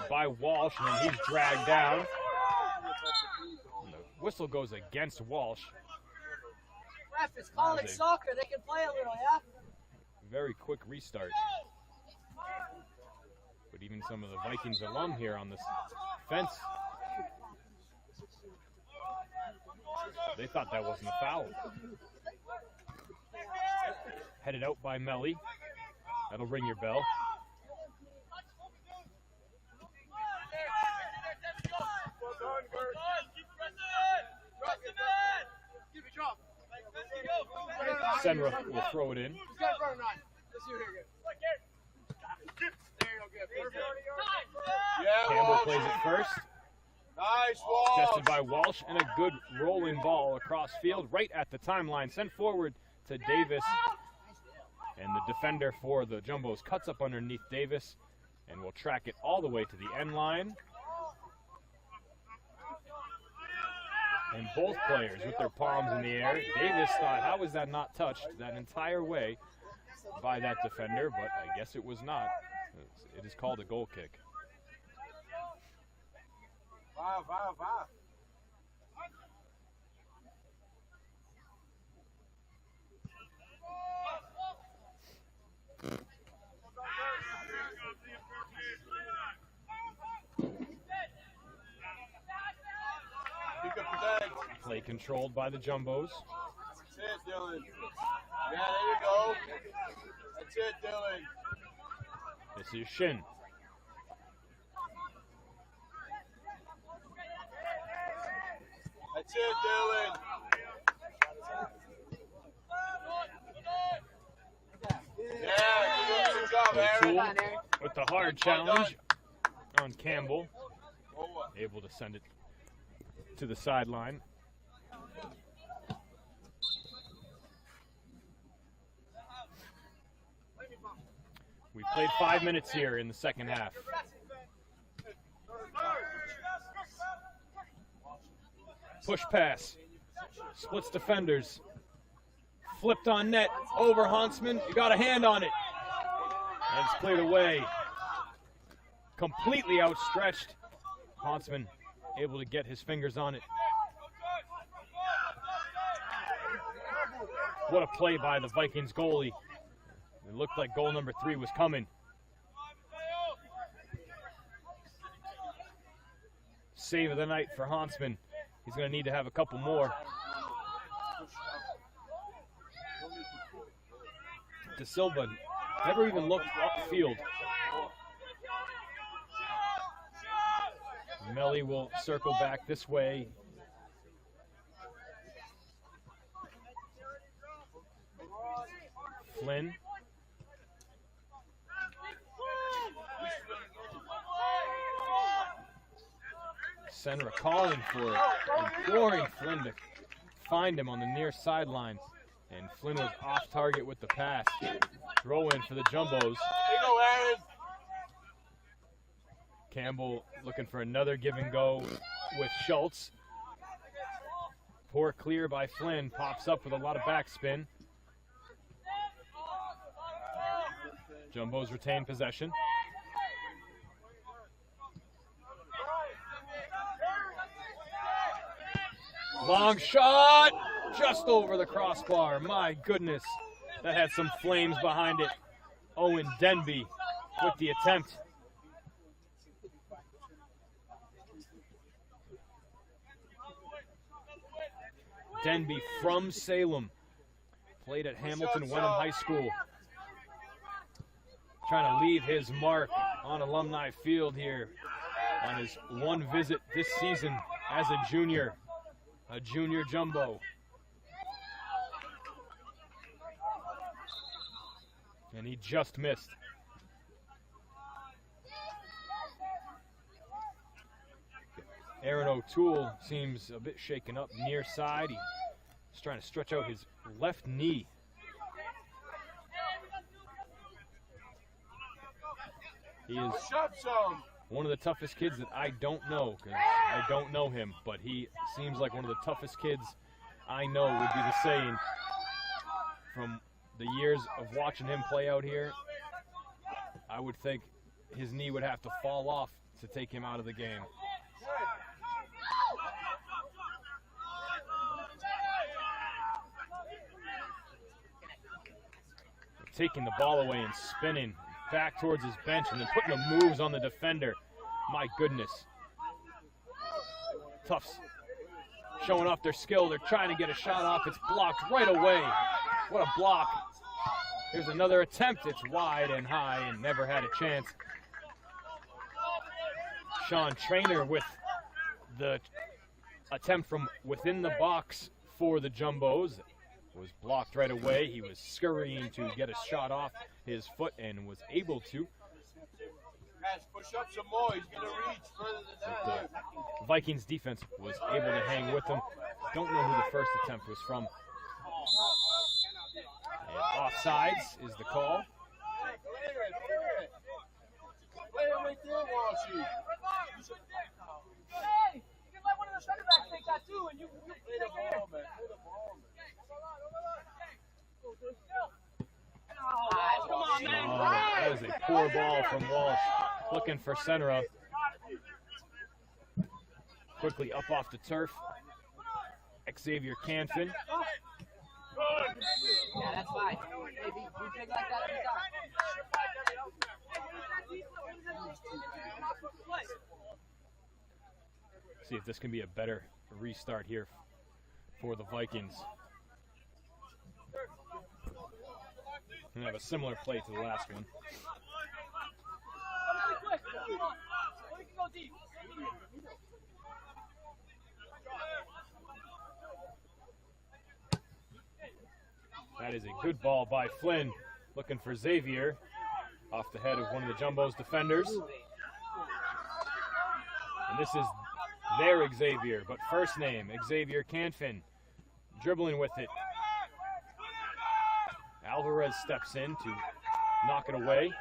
Speaker 1: by Walsh, and he's dragged down. And the whistle goes against Walsh.
Speaker 3: Ref, it's college soccer. They can play a little, yeah?
Speaker 1: Very quick restart. But even some of the Vikings alum here on this fence, they thought that wasn't a foul. Headed out by Melly. That'll ring your bell. Senra will throw it in. Campbell plays it first.
Speaker 7: Nice Walsh.
Speaker 1: Tested by Walsh, and a good rolling ball across field right at the timeline. Sent forward to Davis. And the defender for the Jumbos cuts up underneath Davis and will track it all the way to the end line. And both players with their palms in the air. Davis thought, how was that not touched that entire way by that defender? But I guess it was not. It is called a goal kick.
Speaker 7: Wow.
Speaker 1: Play controlled by the Jumbos.
Speaker 7: That's it, Dylan. Yeah, there you go. That's it, Dylan.
Speaker 1: This is Shin.
Speaker 7: That's it, Dylan. Yeah, good job, Aaron.
Speaker 1: With the hard challenge on Campbell. Able to send it to the sideline. We played 5 minutes here in the second half. Push pass. Splits defenders. Flipped on net. Over Hansman. You got a hand on it. And it's cleared away. Completely outstretched. Hansman able to get his fingers on it. What a play by the Vikings goalie. It looked like goal number 3 was coming. Save of the night for Hansman. He's going to need to have a couple more. De Silva never even looked upfield. Melly will circle back this way. Flynn. Senra calling for it, imploring Flynn to find him on the near sidelines. And Flynn was off target with the pass. Throw in for the Jumbos. Campbell looking for another give and go with Schultz. Poor clear by Flynn. Pops up with a lot of backspin. Jumbos retain possession. Long shot, just over the crossbar. My goodness, that had some flames behind it. Owen Denby with the attempt. Denby from Salem, played at Hamilton Wenham High School. Trying to leave his mark on Alumni Field here on his one visit this season as a junior jumbo. And he just missed. Aaron O'Toole seems a bit shaken up near side. He's trying to stretch out his left knee. He is one of the toughest kids that I don't know, because I don't know him, but he seems like one of the toughest kids I know, would be the saying. From the years of watching him play out here, I would think his knee would have to fall off to take him out of the game. Taking the ball away and spinning back towards his bench and then putting the moves on the defender. My goodness. Tufts showing off their skill. They're trying to get a shot off. It's blocked right away. What a block. Here's another attempt. It's wide and high and never had a chance. Sean Traynor with the attempt from within the box for the Jumbos. Was blocked right away. He was scurrying to get a shot off his foot and was able to.
Speaker 7: Push up some more. He's going to reach further than that.
Speaker 1: The Vikings defense was able to hang with him. Don't know who the first attempt was from. And offsides is the call.
Speaker 7: Play it right there, Walshy.
Speaker 6: Hey, you can let one of the center backs take that too, and you
Speaker 7: Play the ball, man. Play the ball, man.
Speaker 6: Come on, man.
Speaker 1: That was a poor ball from Walsh. Looking for Senra. Quickly up off the turf. Xavier Canfin.
Speaker 6: Yeah, that's fine. Hey, you take like that every time.
Speaker 1: See if this can be a better restart here for the Vikings. And have a similar play to the last one. That is a good ball by Flynn, looking for Xavier off the head of one of the Jumbos defenders. And this is their Xavier, but first name, Xavier Canfin, dribbling with it. Alvarez steps in to knock it away.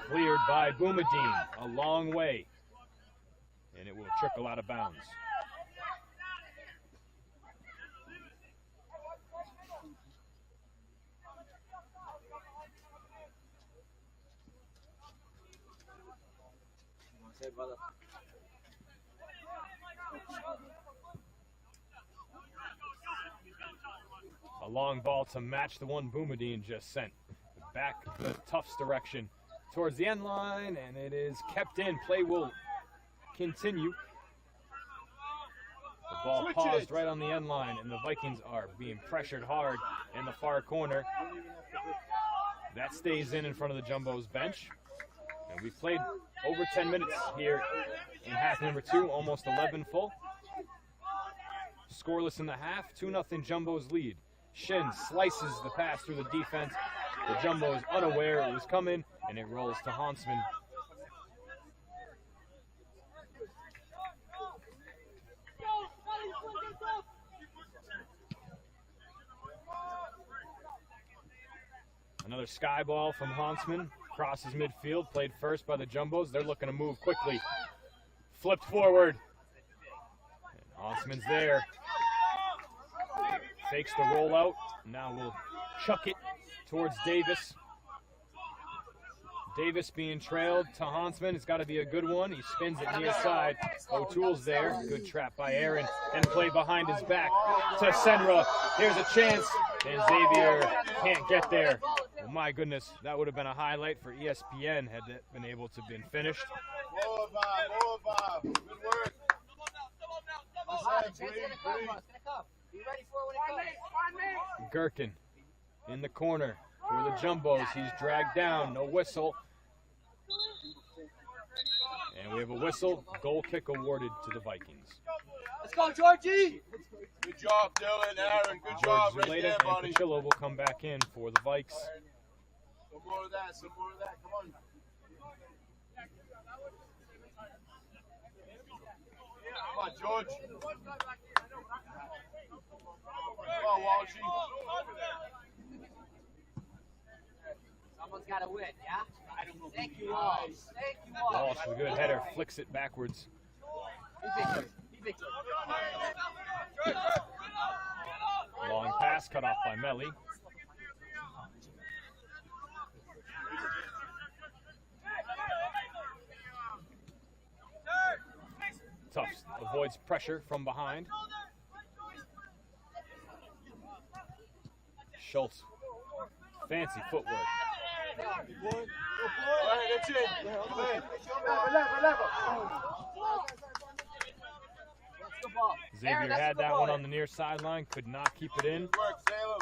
Speaker 1: Cleared by Boumediene, a long way. And it will trickle out of bounds. A long ball to match the one Boumediene just sent. Back the Tufts direction towards the end line, and it is kept in. Play will continue. The ball paused right on the end line, and the Vikings are being pressured hard in the far corner. That stays in front of the Jumbo's bench. And we've played over 10 minutes here in half number 2, almost 11 full. Scoreless in the half, 2-0 Jumbo's lead. Shin slices the pass through the defense. The Jumbo is unaware it was coming, and it rolls to Hansman. Another sky ball from Hansman. Crosses midfield, played first by the Jumbos. They're looking to move quickly. Flipped forward. And Hansman's there. Fakes the rollout. Now we'll chuck it towards Davis. Davis being trailed to Hansman. It's got to be a good one. He spins it near side. O'Toole's there. Good trap by Aaron. And play behind his back to Senra. Here's a chance. And Xavier can't get there. Oh my goodness, that would have been a highlight for ESPN had it been able to have been finished.
Speaker 7: More, Bob. Good work.
Speaker 1: Gherkin in the corner for the Jumbos. He's dragged down. No whistle. And we have a whistle. Goal kick awarded to the Vikings.
Speaker 2: Let's go, Georgie!
Speaker 7: Good job, Dylan, Aaron. Good job right there,
Speaker 1: Zuleta
Speaker 7: buddy.
Speaker 1: and Pachillo will come back in for the Vikes.
Speaker 7: Some more of that. Come on. Come on, George. Come on, Walshy.
Speaker 2: Someone's got to win, yeah? Thank you, Walsh. Thank you, Walsh.
Speaker 1: Walsh with a good header, flicks it backwards.
Speaker 2: Be victor.
Speaker 1: Long pass cut off by Melly. Tufts avoids pressure from behind. Schultz, fancy footwork.
Speaker 7: That's it.
Speaker 1: Xavier had that one on the near sideline, could not keep it in.
Speaker 7: Good work, Salem.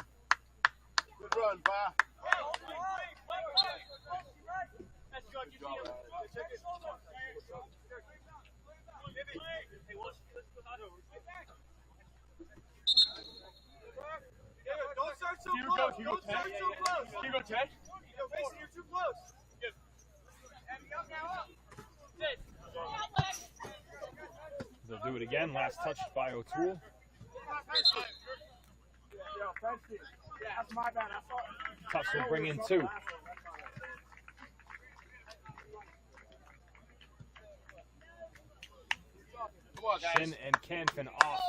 Speaker 7: Good run, Pa.
Speaker 2: Don't start so close. Don't start so close.
Speaker 7: Can you go 10?
Speaker 2: Mason, you're too close.
Speaker 1: They'll do it again. Last touch by O'Toole.
Speaker 5: That's my bad. I thought.
Speaker 1: Tufts will bring in 2.
Speaker 7: Come on, guys.
Speaker 1: Shin and Canfin off.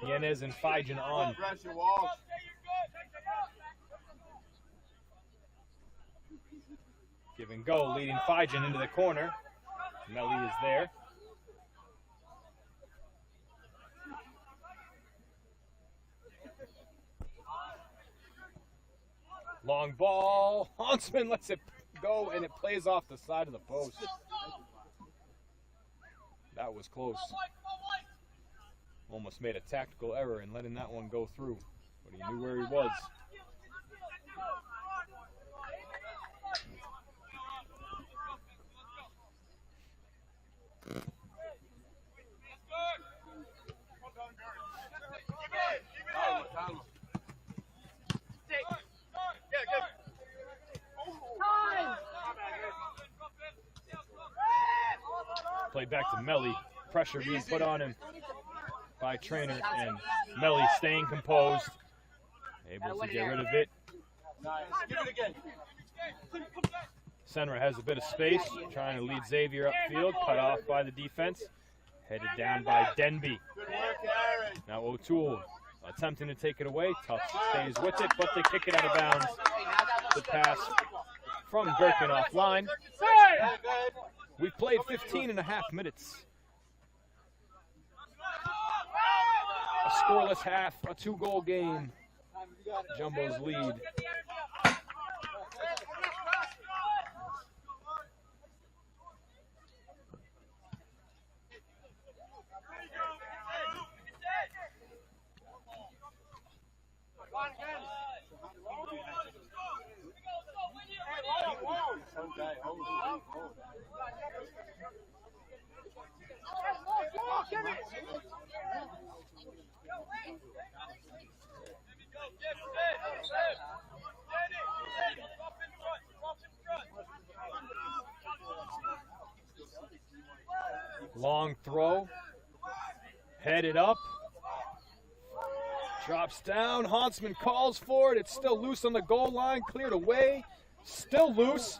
Speaker 1: Yanez and Fijan on.
Speaker 7: Pressure, Walsh.
Speaker 1: Give and go, leading Fijan into the corner. Melly is there. Long ball. Hansman lets it go, and it plays off the side of the post. That was close. Almost made a tactical error in letting that one go through, but he knew where he was. Played back to Melly. Pressure being put on him by Trainer, and Melly staying composed, able to get rid of it.
Speaker 7: Nice. Give it again.
Speaker 1: Senra has a bit of space, trying to lead Xavier upfield, cut off by the defense. Headed down by Denby.
Speaker 7: Good work, Aaron.
Speaker 1: Now O'Toole attempting to take it away. Tufts stays with it, but they kick it out of bounds. The pass from Gherkin offline.
Speaker 7: Go ahead.
Speaker 1: We've played 15.5 minutes. A scoreless half, a 2-goal game. Jumbo's lead. Long throw, headed up, drops down, Huntsman calls for it, it's still loose on the goal line, cleared away, still loose.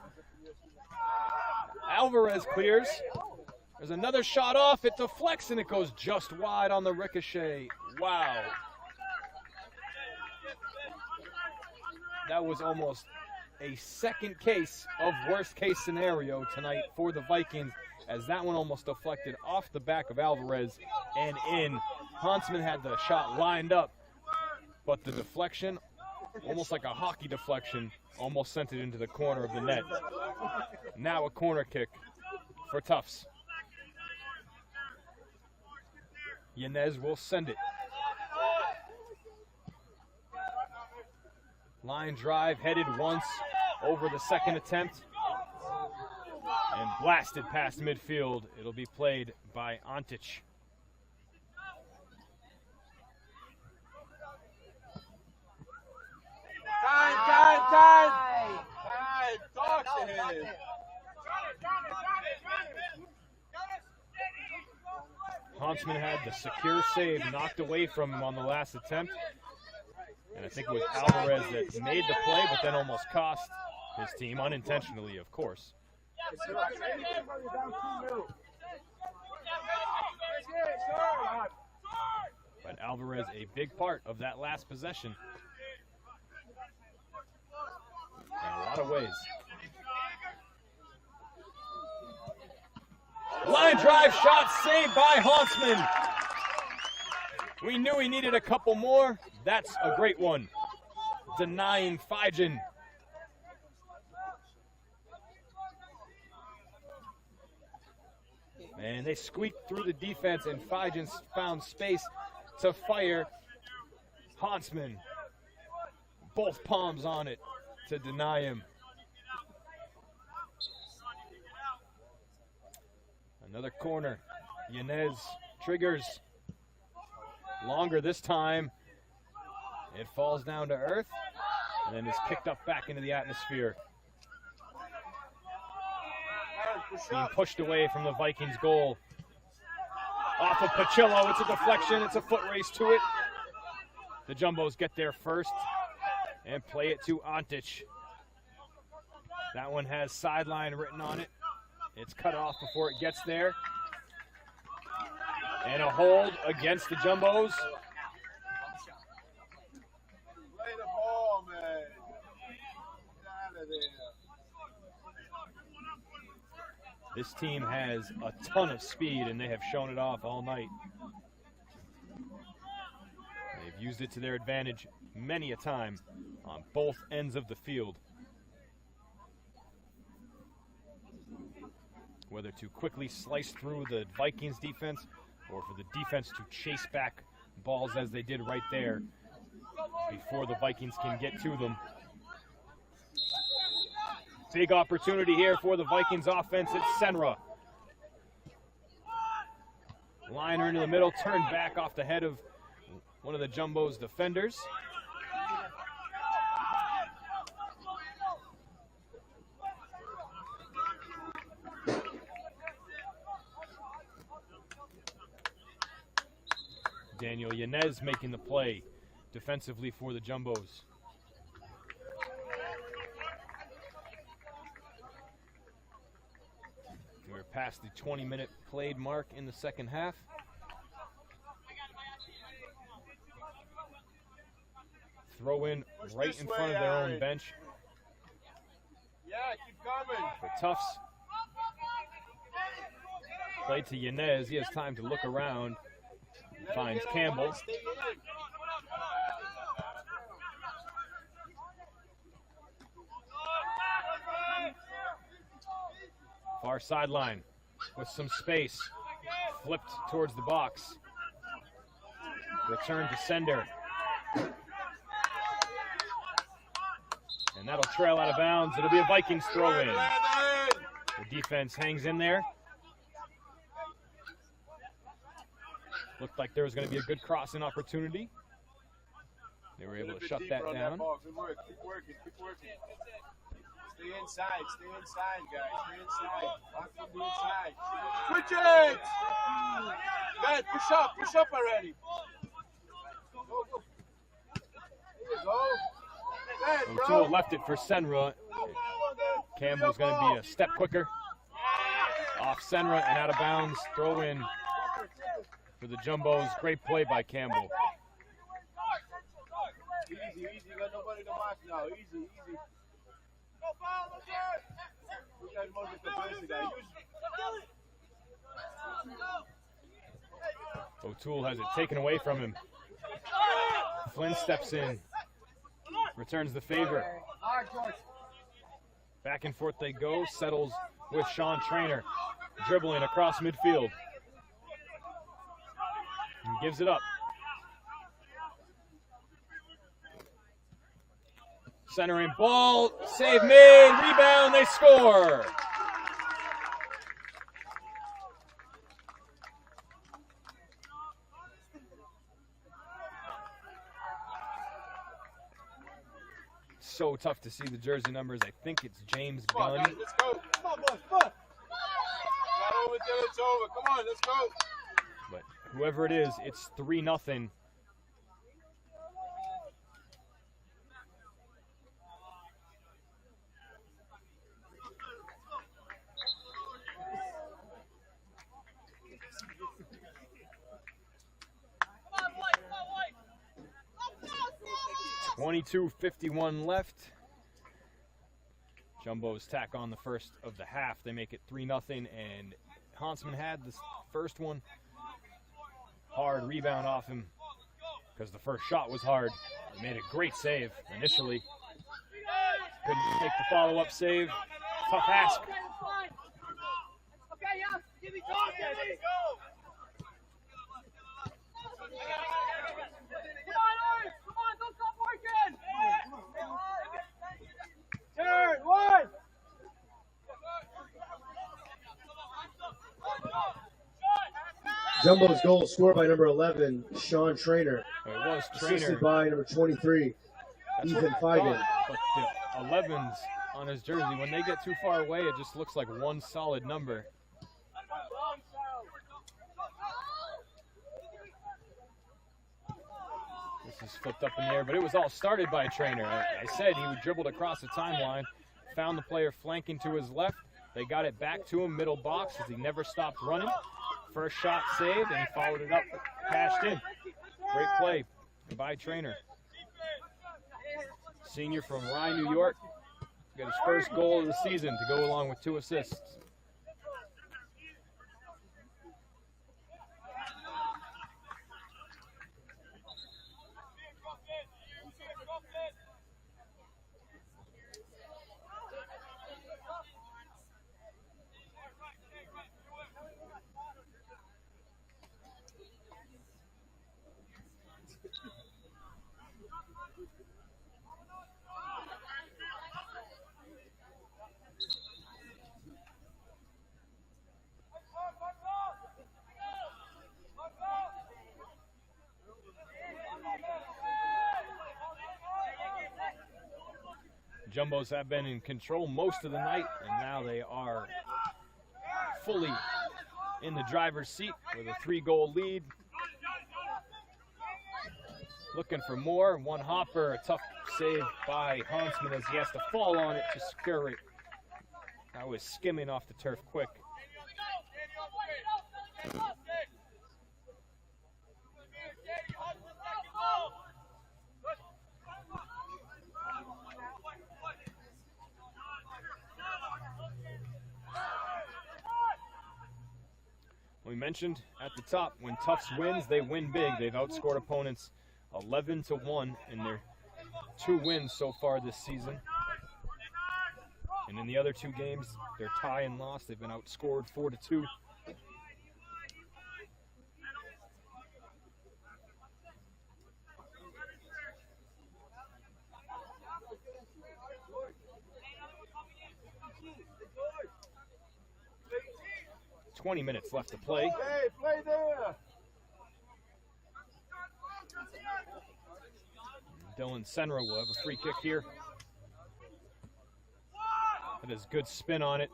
Speaker 1: Alvarez clears, there's another shot off, it deflects and it goes just wide on the ricochet. Wow. That was almost a second case of worst case scenario tonight for the Vikings, as that one almost deflected off the back of Alvarez and in. Huntsman had the shot lined up, but the deflection, almost like a hockey deflection, almost sent it into the corner of the net. Now a corner kick for Tufts. Yanez will send it. Line drive headed once over the second attempt and blasted past midfield. It'll be played by Antic.
Speaker 7: Time! Talk to him!
Speaker 1: Huntsman had the secure save knocked away from him on the last attempt. And I think it was Alvarez that made the play, but then almost cost his team, unintentionally, of course. But Alvarez, a big part of that last possession. In a lot of ways. Line drive shot saved by Huntsman. We knew he needed a couple more. That's a great one. Denying Fijan. And they squeaked through the defense, and Fijan found space to fire. Huntsman, both palms on it to deny him. Another corner. Yanez triggers. Longer this time. It falls down to earth and then is kicked up back into the atmosphere. Being pushed away from the Vikings goal. Off of Pacillo, it's a deflection, it's a foot race to it. The Jumbos get there first and play it to Antic. That one has sideline written on it. It's cut off before it gets there. And a hold against the Jumbos.
Speaker 7: Play the ball, man. Get out of there.
Speaker 1: This team has a ton of speed, and they have shown it off all night. They've used it to their advantage many a time on both ends of the field. Whether to quickly slice through the Vikings defense or for the defense to chase back balls as they did right there before the Vikings can get to them. Big opportunity here for the Vikings offense. It's Senra. Liner into the middle, turned back off the head of one of the Jumbo's defenders. Daniel Yanez making the play defensively for the Jumbos. We're past the 20-minute played mark in the second half. Throw in right in front of their own bench.
Speaker 7: Yeah, keep coming.
Speaker 1: For Tufts. Play to Yanez. He has time to look around. Finds Campbell. Far sideline with some space. Flipped towards the box. Return to sender. And that'll trail out of bounds. It'll be a Vikings throw in. The defense hangs in there. Looked like there was going to be a good crossing opportunity. They were able to shut that down.
Speaker 7: Good work, keep working, keep working. Stay inside, guys. Stay inside. Lock from the inside. Switch it! Guys, push up already. Go, go. There you go.
Speaker 1: O'Toole left it for Senra. Campbell's going to be a step quicker. Off Senra and out of bounds. Throw in for the Jumbos. Great play by Campbell.
Speaker 7: Easy, easy. You got nobody to watch now. Easy, easy.
Speaker 1: O'Toole has it taken away from him. Flynn steps in. Returns the favor. Back and forth they go. Settles with Sean Trainer. Dribbling across midfield. And gives it up. Centering ball. Save made. Rebound. They score. So tough to see the jersey numbers. I think it's James Gunn.
Speaker 7: Let's go. Come on, boys. Come on. Not over till it's over. Come on, let's go.
Speaker 1: But whoever it is, it's 3-0. .52:51 left. Jumbos tack on the first of the half. They make it 3-0, and Hansman had this first one. Hard rebound off him because the first shot was hard. He made a great save initially. Couldn't make the follow-up save. Tough ask.
Speaker 4: Jumbo's goal scored by number 11, Sean Trainer.
Speaker 1: It was Trainer.
Speaker 4: Assisted by number 23, Ethan Feigen.
Speaker 1: But the 11s on his jersey, when they get too far away, it just looks like one solid number. This is flipped up in the air, but it was all started by Trainer. I said he dribbled across the timeline, found the player flanking to his left. They got it back to him, middle box, as he never stopped running. First shot saved, and he followed it up, cashed in. Great play by Trainer. Senior from Rye, New York. Got his first goal of the season to go along with 2 assists. Jumbos have been in control most of the night, and now they are fully in the driver's seat with a 3-goal lead. Looking for more. One hopper, a tough save by Hansman as he has to fall on it to secure it. That was skimming off the turf quick. mentioned at the top, when Tufts wins, they win big. They've outscored opponents 11-1 in their 2 wins so far this season. And in the other 2 games, they're tie and loss. They've been outscored 4-2. "20 minutes left to play."
Speaker 7: Hey, play there.
Speaker 1: Dylan Senra will have a free kick here. That is good spin on it.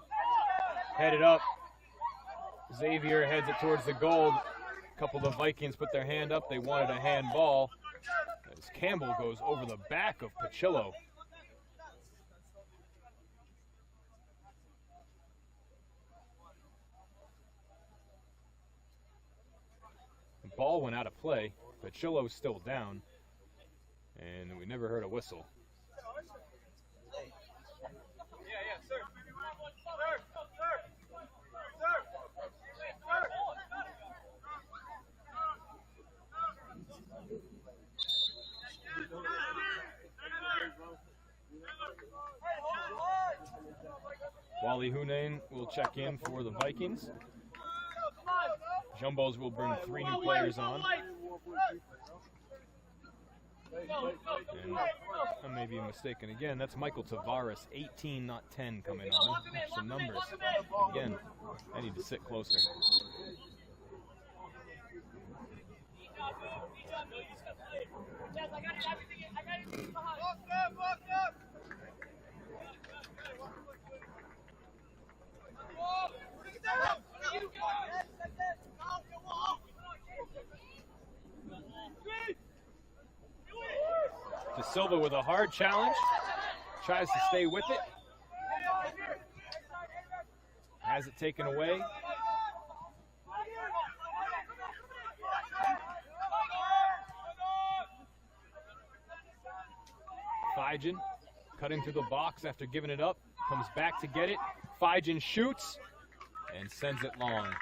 Speaker 1: Headed up. Xavier heads it towards the goal. A couple of the Vikings put their hand up. They wanted a handball. As Campbell goes over the back of Pachillo. The ball went out of play. Pachillo's still down. And we never heard a whistle. Wally Hunain will check in for the Vikings. Jumbos will bring 3 new players on. And I may be mistaken again. That's Michael Tavares, 18, not 10, coming on. There's some numbers. Again, I need to sit closer. De Silva with a hard challenge. Tries to stay with it. Has it taken away. Fijan cutting through the box after giving it up. Comes back to get it. Fijan shoots and sends it long.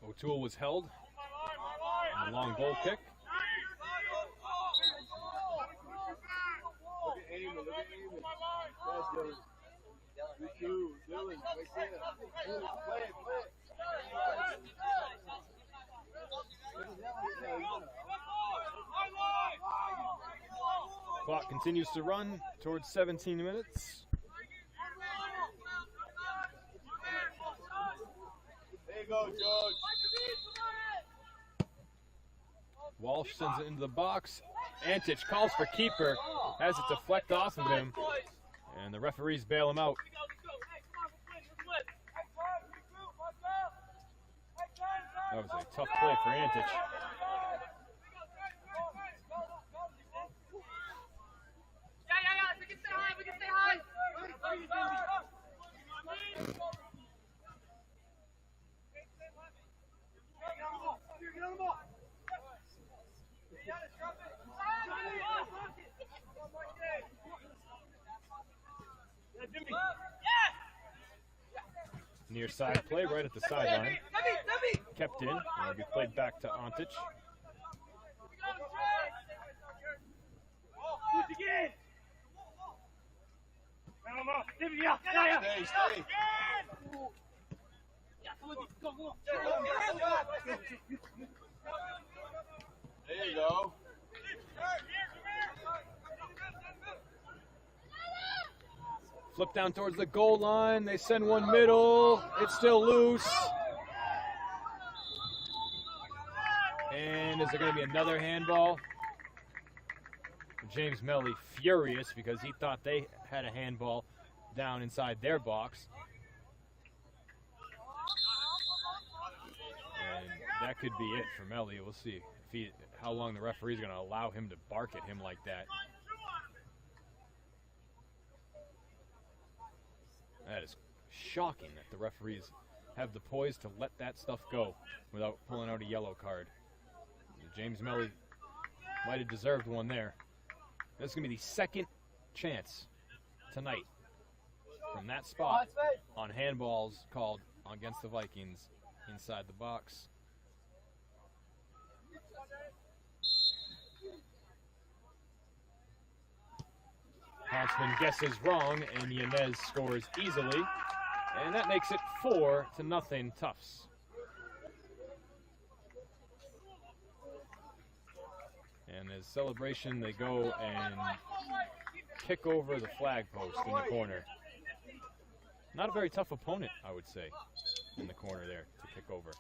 Speaker 1: O'Toole was held. And a long goal kick.
Speaker 7: Look at Eamon, look at Eamon. Yes, Dylan. You too, Dylan, right there. Dylan, play it, play it.
Speaker 1: Clock continues to run towards 17 minutes.
Speaker 7: There you go, George.
Speaker 1: Walsh sends it into the box. Antich calls for keeper. Has it deflect off of him. And the referees bail him out. That was a tough play for Antich. Near side play right at the sideline. Kept in and will be played back to Antich.
Speaker 7: Stay, stay. There you go.
Speaker 1: Flip down towards the goal line. They send one middle. It's still loose. And is there going to be another handball? James Melly furious because he thought they had a handball down inside their box. that could be it for Melly. We'll see if how long the referee's going to allow him to bark at him like that. That is shocking that the referees have the poise to let that stuff go without pulling out a yellow card. James Melly might have deserved one there. This is going to be the second chance tonight from that spot on handballs called against the Vikings inside the box. Huntsman guesses wrong, and Yanez scores easily, and that makes it 4-0 Tufts. And as celebration, they go and kick over the flag post in the corner. Not a very tough opponent, I would say, in the corner there to kick over.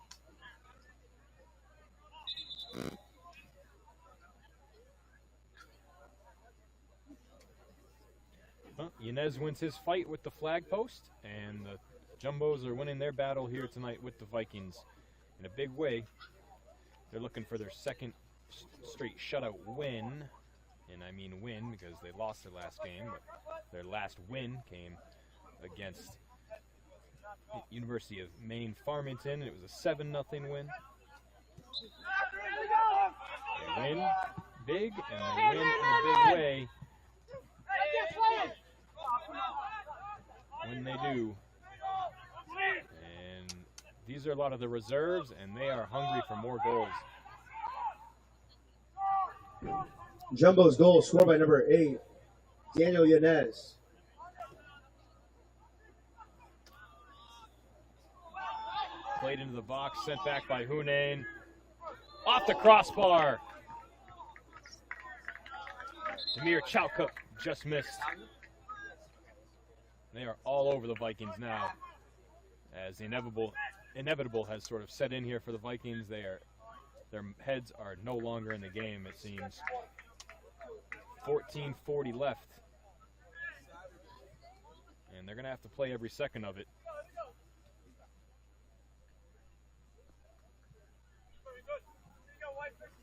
Speaker 1: Yanez wins his fight with the flag post, and the Jumbos are winning their battle here tonight with the Vikings in a big way. They're looking for their second straight shutout win, and I mean win because they lost their last game, but their last win came against the University of Maine Farmington. It was a 7-0 win. They win big, and they win in a big way when they do. And these are a lot of the reserves, and they are hungry for more goals.
Speaker 4: Jumbo's goal scored by number 8, Daniel Yanez.
Speaker 1: Played into the box, sent back by Hunain. Off the crossbar. Demir Chalkuk just missed. They are all over the Vikings now, as the inevitable has sort of set in here for the Vikings. Their heads are no longer in the game, it seems. 14:40 left, and they're going to have to play every second of it.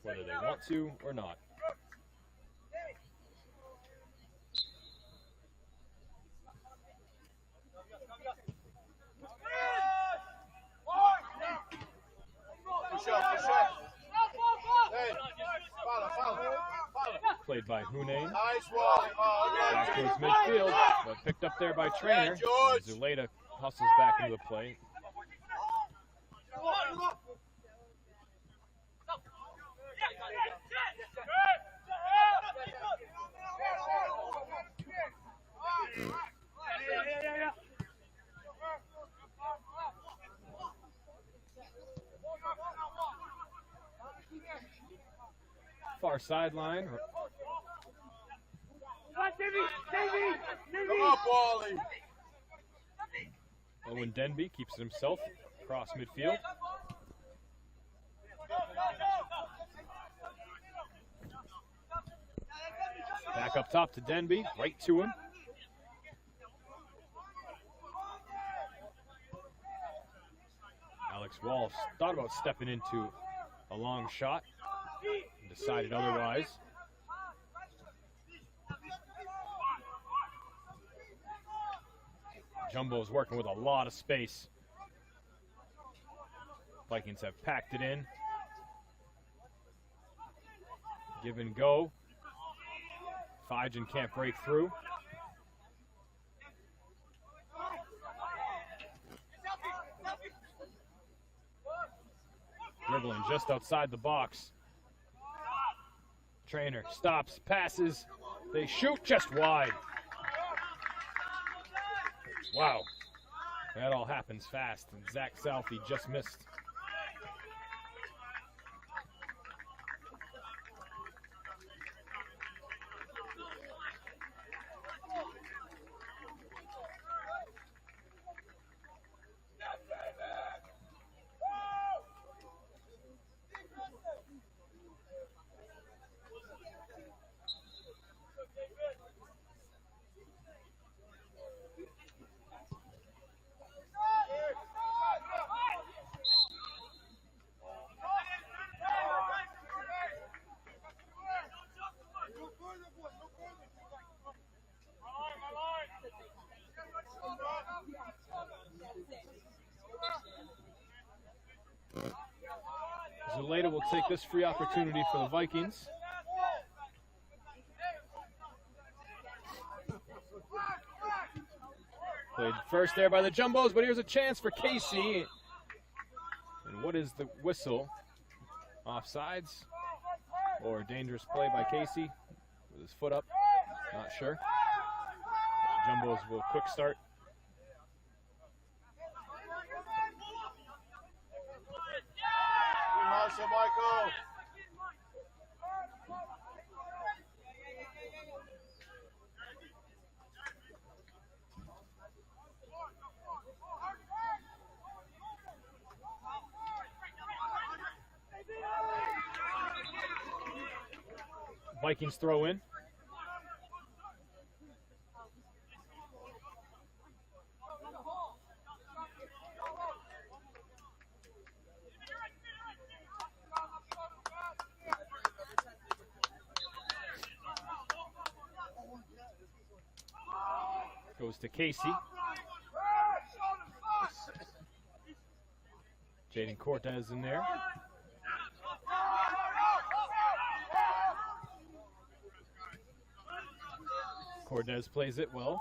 Speaker 1: Whether they want to or not. Played by Hunain. Back towards midfield, but picked up there by Trainer. Zuleta hustles back into the play. Far sideline.
Speaker 7: Come on, Wally.
Speaker 1: Owen Denby keeps it himself across midfield. Back up top to Denby, right to him. Alex Walsh thought about stepping into a long shot, decided otherwise. Jumbo's working with a lot of space. Vikings have packed it in. Give and go. Fijan can't break through. Dribbling just outside the box. Trainer stops, passes. They shoot just wide. Wow. That all happens fast, and Zach Southey just missed. Salem will take this free opportunity for the Vikings. Played first there by the Jumbos, but here's a chance for Casey. And what is the whistle? Offsides or dangerous play by Casey with his foot up? Not sure. Jumbos will quick start.
Speaker 7: Michael.
Speaker 1: Vikings throw in. Goes to Casey. Jaden Cortez in there. Cortez plays it well.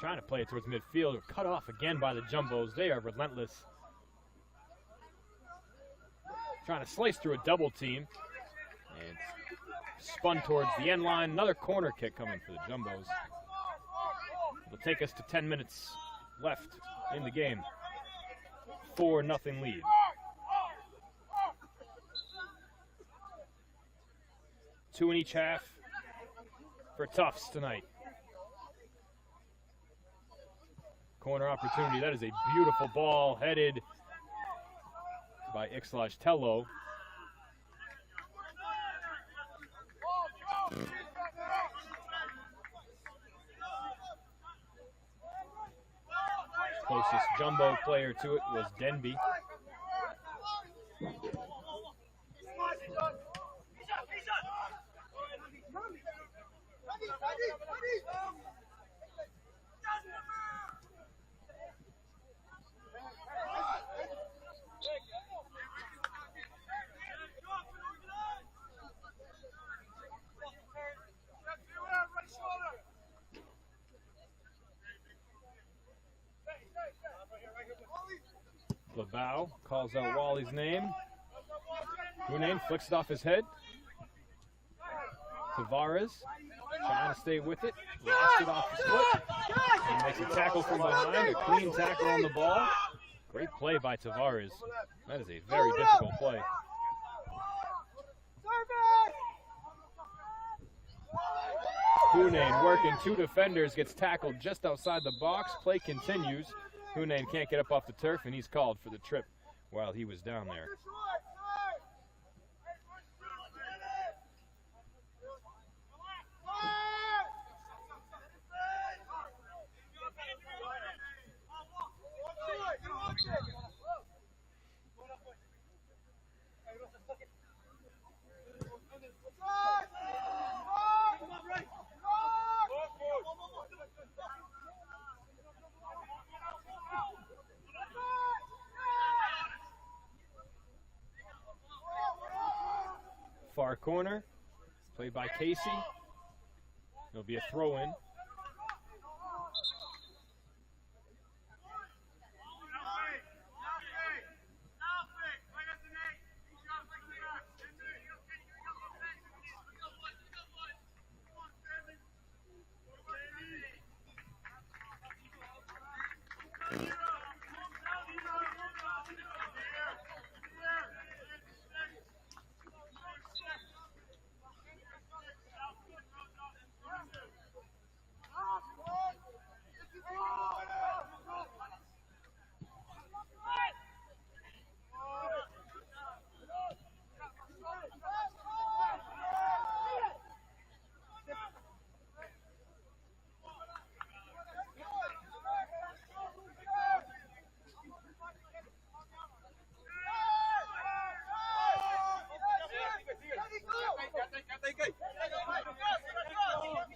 Speaker 1: Trying to play it towards midfield. Cut off again by the Jumbos. They are relentless. Trying to slice through a double team. And spun towards the end line. Another corner kick coming for the Jumbos. It'll take us to 10 minutes left in the game. 4-0 lead. Two in each half for Tufts tonight. Corner opportunity. That is a beautiful ball headed by Ixlaj Tello. Closest Jumbo player to it was Denby. LeBow calls out Wally's name. Hunain flicks it off his head. Tavares trying to stay with it. Lost it off his foot. And makes a tackle from behind. A clean tackle on the ball. Great play by Tavares. That is a very difficult play. Hunain working two defenders. Gets tackled just outside the box. Play continues. Hunain can't get up off the turf, and he's called for the trip while he was down there. Far corner, played by Casey. It'll be a throw-in.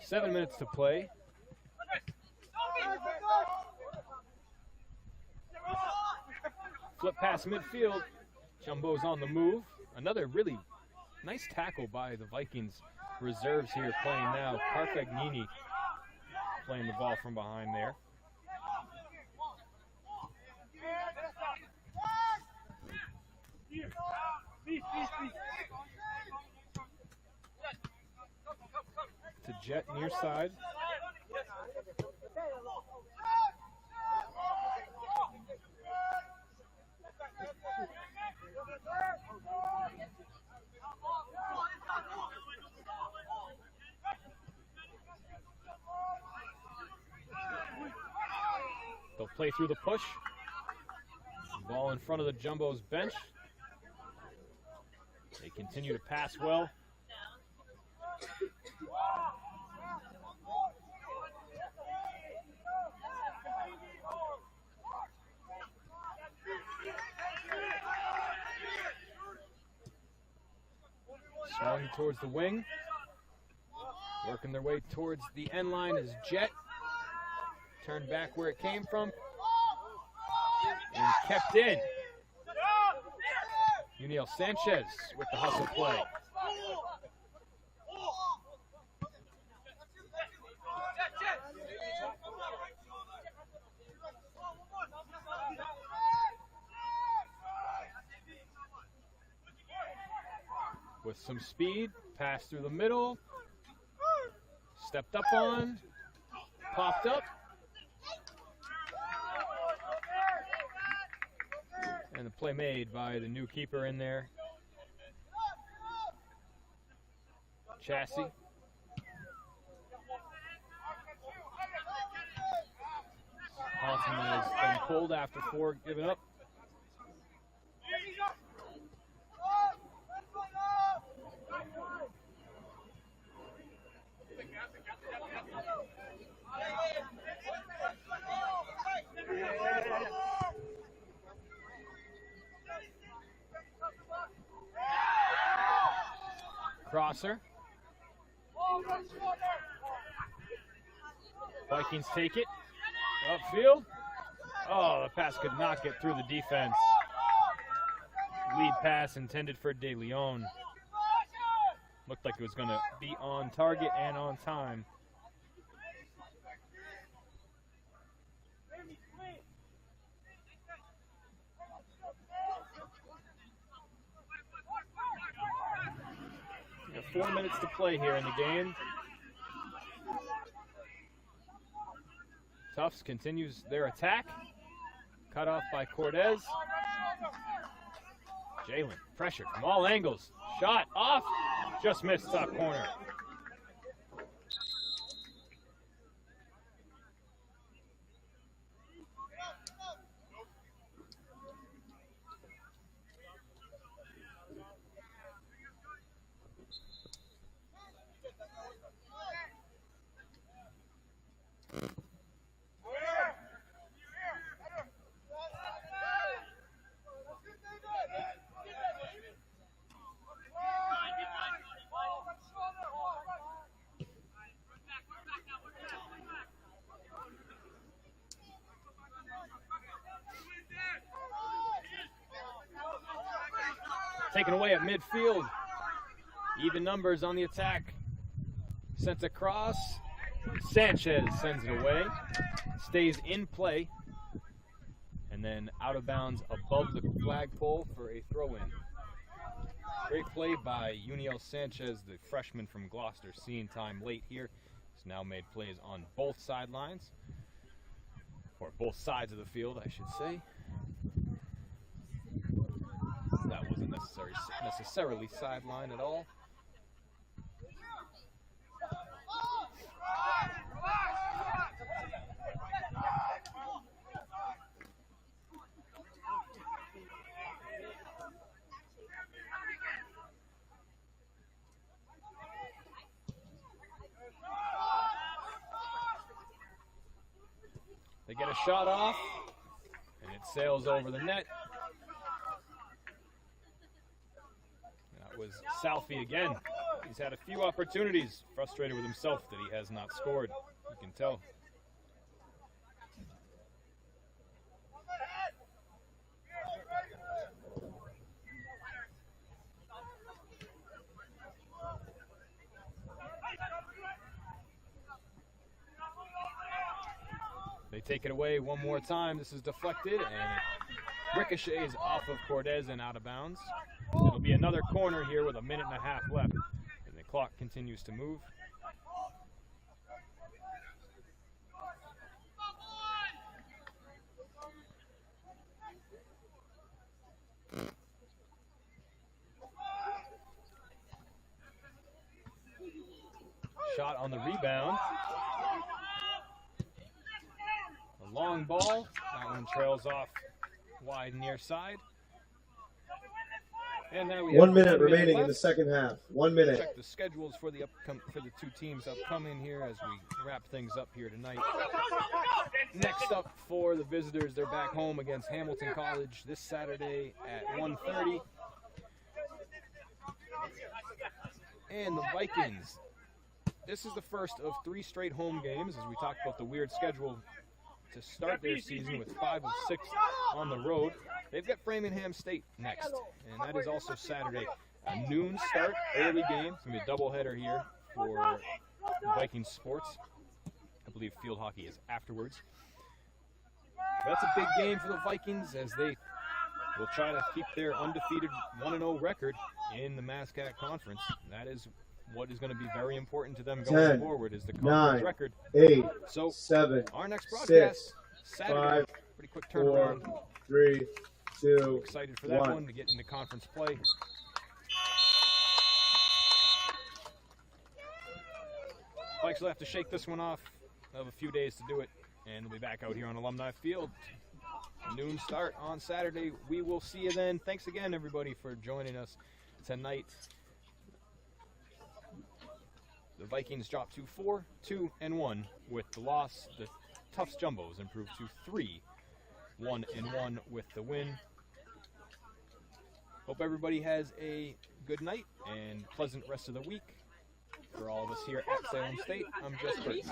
Speaker 1: Seven minutes to play. Flip past midfield. Jumbo's on the move. Another really nice tackle by the Vikings reserves here playing now. Carfagnini playing the ball from behind there. To Jet near side. They'll play through the push. Ball in front of the Jumbo's bench. They continue to pass well. Swung towards the wing. Working their way towards the end line is Jet. Turned back where it came from. And kept in. Uniel Sanchez with the hustle play. With some speed, pass through the middle. Stepped up on. Popped up. And the play made by the new keeper in there. Chassis. Hansen has been pulled after 4 given up. Crosser. Vikings take it. Upfield. Oh, the pass could not get through the defense. Lead pass intended for De Leon. Looked like it was going to be on target and on time. We got 4 minutes to play here in the game. Tufts continues their attack. Cut off by Cortez. Jalen, pressure from all angles. Shot off. Just missed top corner. Taken away at midfield. Even numbers on the attack. Sent across. Sanchez sends it away. Stays in play. And then out of bounds above the flagpole for a throw-in. Great play by Uniel Sanchez, the freshman from Gloucester, seeing time late here. He's now made plays on both sidelines. Or both sides of the field, I should say. That wasn't necessarily sideline at all. They get a shot off, and it sails over the net. That was Salfie again. He's had a few opportunities, frustrated with himself that he has not scored. You can tell. take it away one more time. This is deflected and it ricochets off of Cortez and out of bounds. It'll be another corner here with a minute and a half left, and the clock continues to move. Shot on the rebound. A long ball. That one trails off wide near side. And now we have
Speaker 4: 1 minute remaining in
Speaker 1: left.
Speaker 4: the second half. 1 minute.
Speaker 1: Check the schedules for the two teams upcoming here as we wrap things up here tonight. Next up for the visitors, they're back home against Hamilton College this Saturday at 1:30. And the Vikings. This is the first of 3 straight home games as we talked about the weird schedule to start their season with 5 of 6 on the road. They've got Framingham State next, and that is also Saturday. A noon start, early game. It's going to be a doubleheader here for Vikings sports. I believe field hockey is afterwards. That's a big game for the Vikings as they will try to keep their undefeated 1-0 record in the MASCAC Conference. That is what is going to be very important to them going
Speaker 4: 10,
Speaker 1: forward is the9, conference record.
Speaker 4: 8,
Speaker 1: So
Speaker 4: 7,
Speaker 1: our next broadcast
Speaker 4: 6,
Speaker 1: Saturday,
Speaker 4: 5,
Speaker 1: pretty quick
Speaker 4: 4,
Speaker 1: turnaround.
Speaker 4: 3, 2,
Speaker 1: Excited for that
Speaker 4: 1.
Speaker 1: one to get into conference play. Vikes will have to shake this one off. They'll have a few days to do it, and we'll be back out here on Alumni Field. Noon start on Saturday. We will see you then. Thanks again, everybody, for joining us tonight. The Vikings dropped to 4-2-1 with the loss. The Tufts Jumbos improved to 3-1-1 with the win. Hope everybody has a good night and pleasant rest of the week. For all of us here at Salem State, I'm Jess Burton,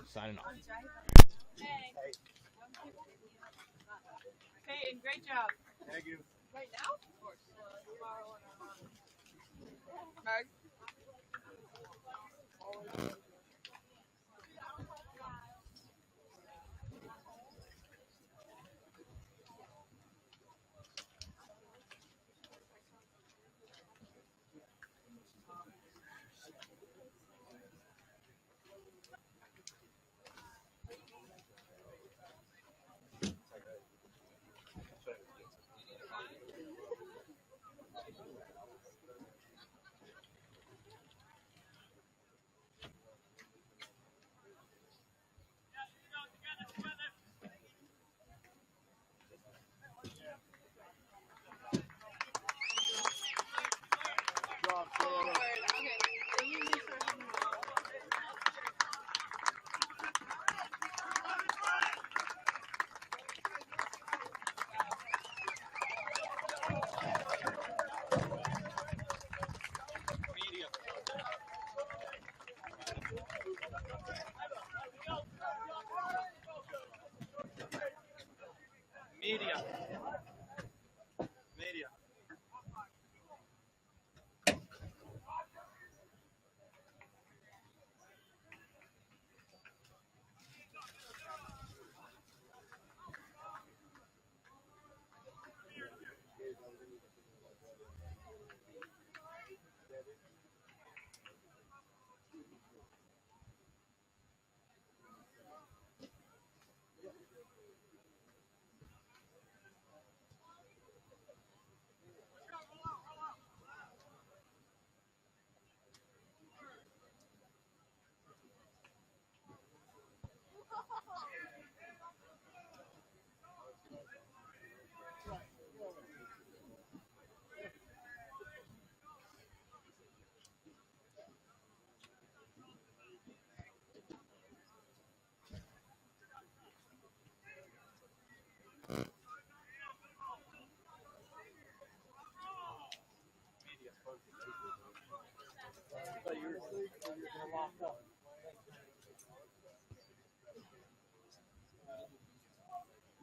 Speaker 1: signing off.
Speaker 6: Hey, and great job.
Speaker 2: Thank you.
Speaker 6: Right now? Of course. Tomorrow and
Speaker 5: Meg?
Speaker 2: Media. Media.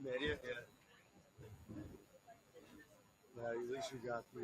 Speaker 8: Media, yeah. Well, at least you got the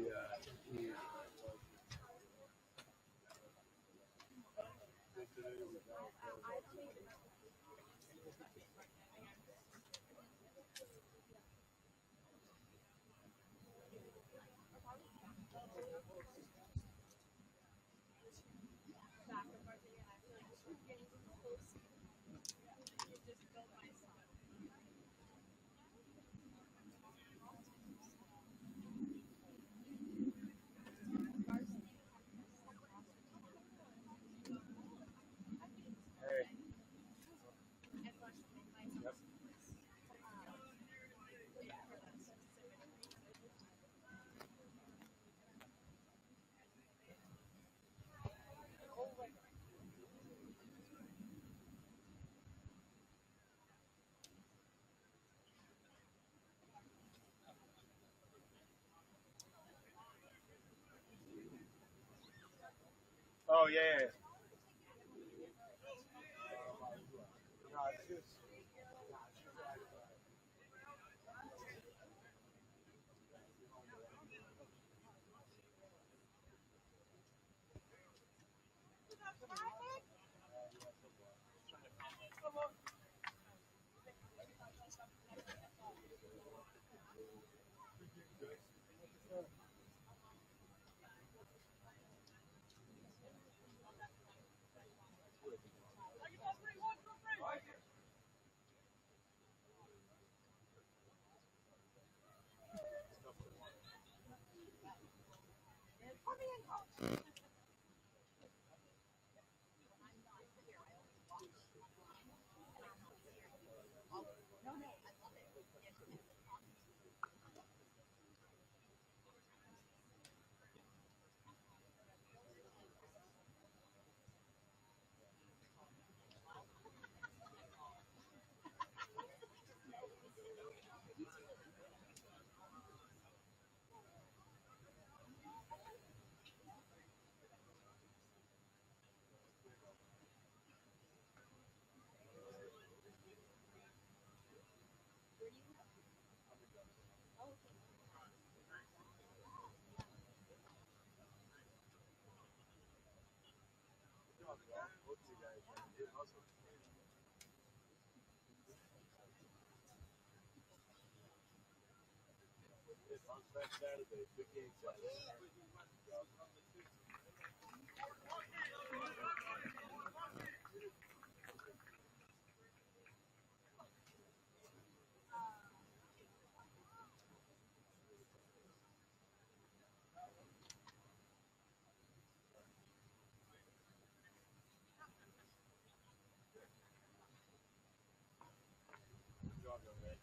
Speaker 2: Oh yeah.
Speaker 7: Saturday, big game Saturday. Good job, young man.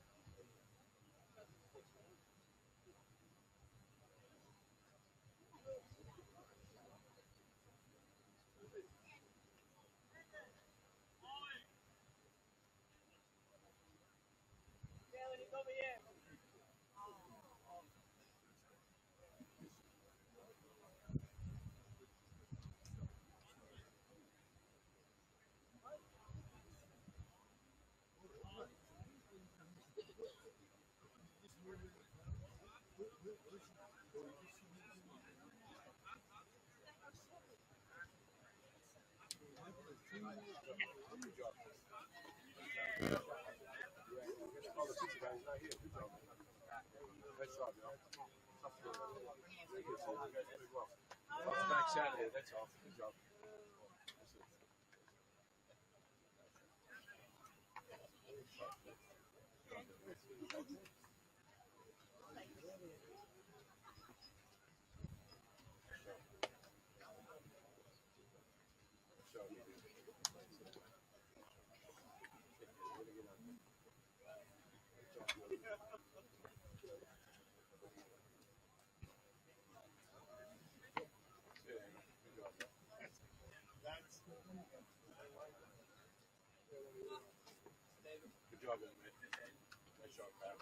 Speaker 7: Good job. Yeah, all the pizza guys not here. Good job. Nice job, y'all. Very good, so you guys played well. Back Saturday, that's all. Good job. Good job, young man. Nice job, pal.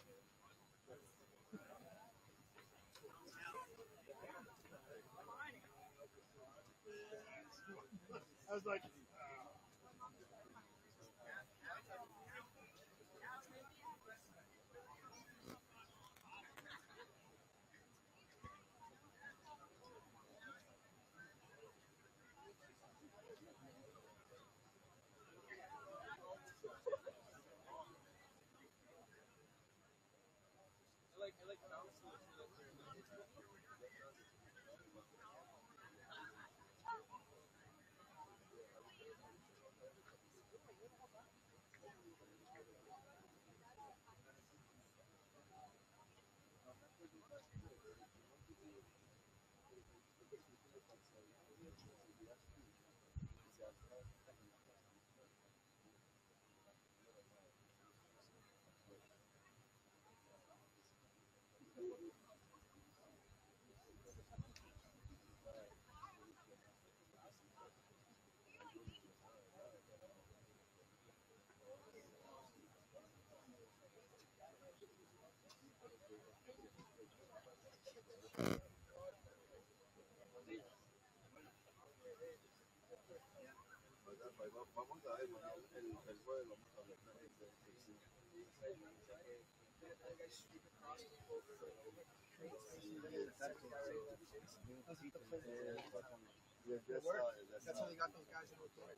Speaker 2: I was like,
Speaker 8: Vamos a ver, el jueves vamos a ver.
Speaker 2: That's how they got those guys in the door.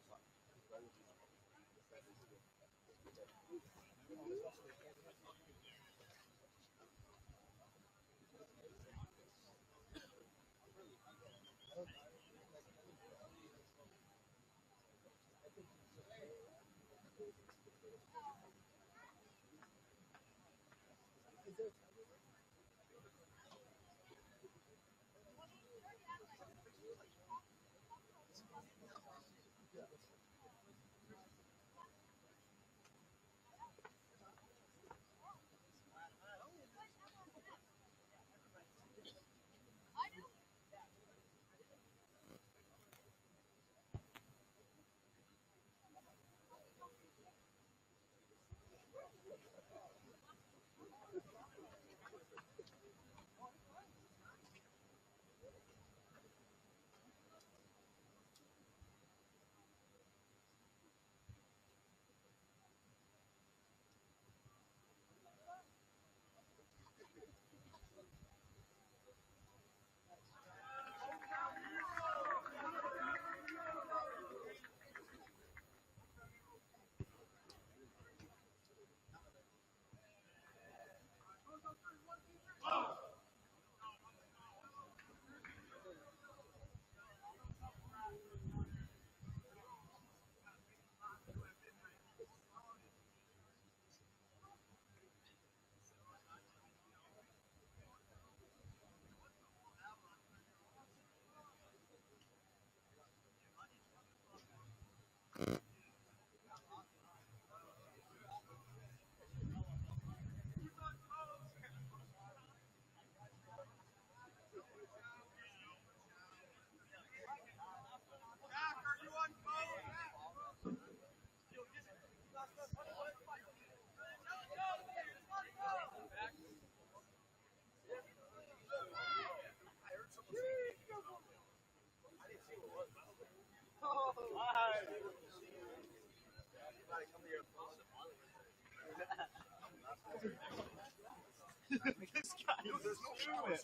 Speaker 8: This guy, there's no shower.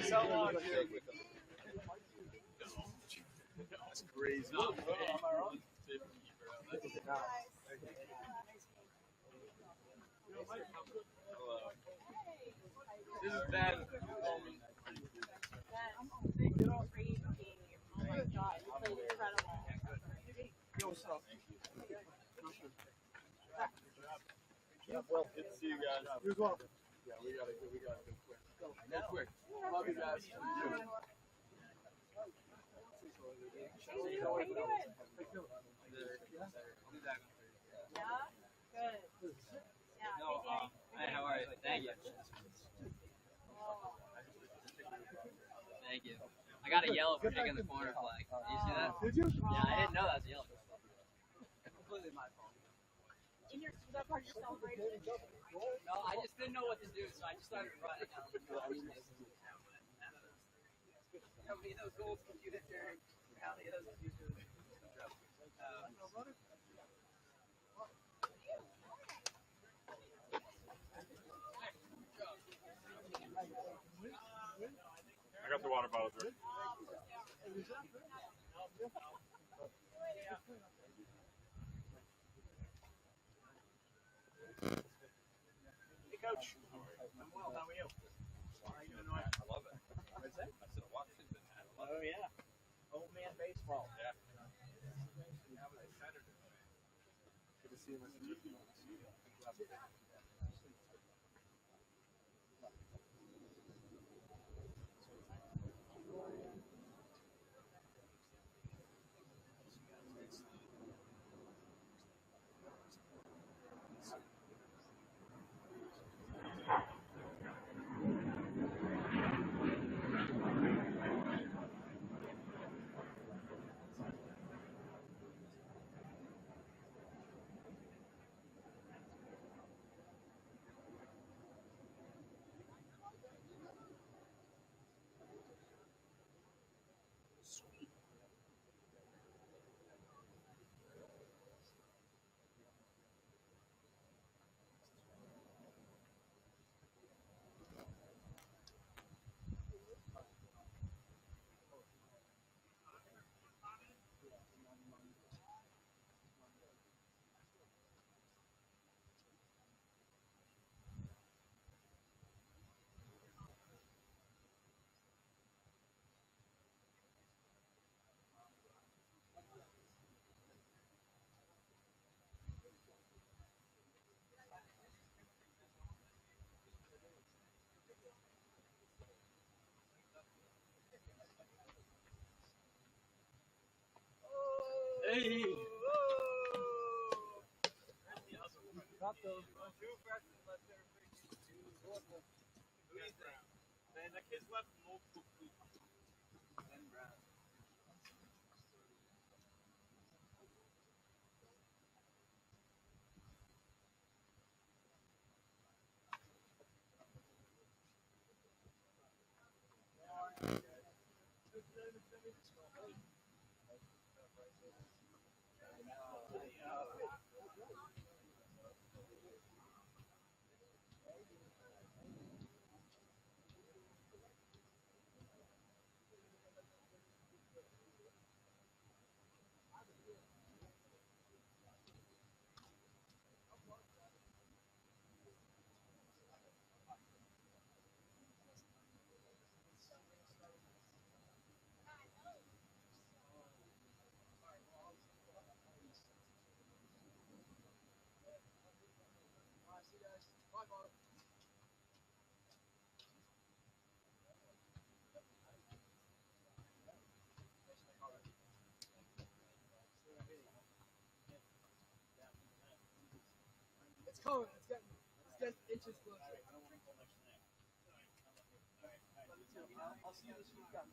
Speaker 8: So long, dude. That's crazy.
Speaker 9: This is bad.
Speaker 3: Oh my god, you played incredible.
Speaker 5: Yo, what's up?
Speaker 9: Good to see you guys.
Speaker 5: You as well.
Speaker 9: Yeah, we gotta go quick. Go quick. Love you guys.
Speaker 3: How you doing? Yeah? Good. Yeah,
Speaker 9: No, hey, how are you? Thank you. Thank you. I got a yellow for taking the corner flag. Did you see that?
Speaker 5: Did you?
Speaker 9: Yeah, I didn't know that was yellow. Completely my fault.
Speaker 3: in your, was that part of your celebration?
Speaker 9: No, I just didn't know what to do, so I just started running. How many of those goals computed during? How many of those computed?
Speaker 1: I got the water bottles ready.
Speaker 2: Hey, Coach. I'm well. How are you?
Speaker 1: I love it. I said Washington.
Speaker 2: Oh, yeah. Old man baseball.
Speaker 1: Yeah.
Speaker 9: Hey!
Speaker 2: Got those. Two freshmen left there. Who is that? Man, that kid's left multiple weeks. Ben Brown.
Speaker 5: It's coming. It's getting inches closer.
Speaker 2: I'll see you this weekend.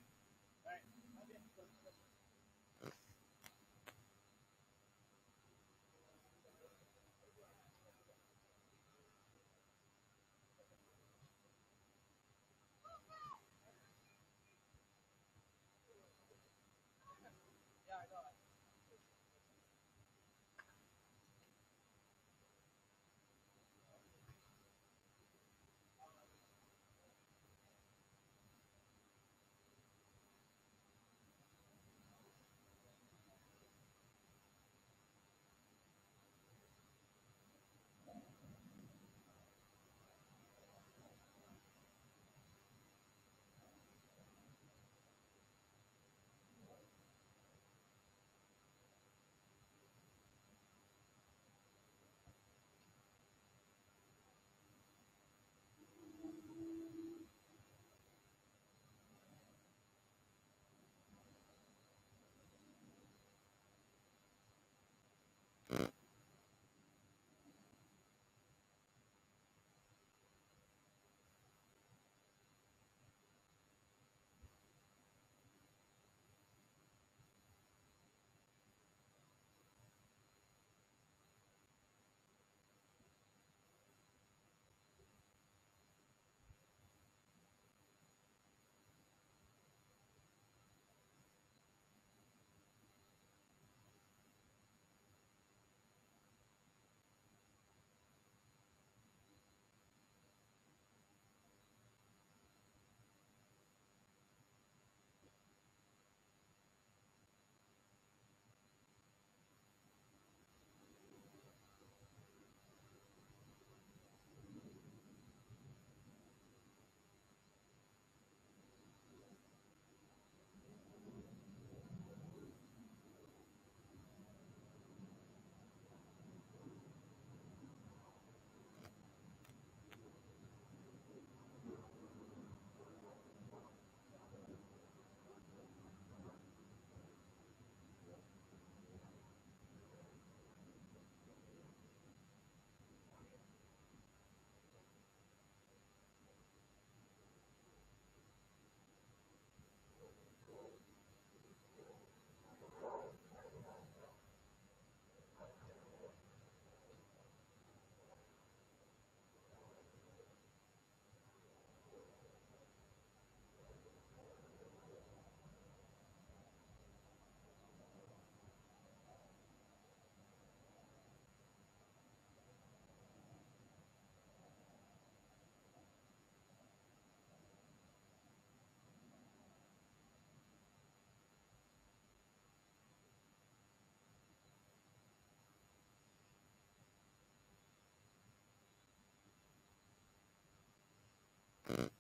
Speaker 1: All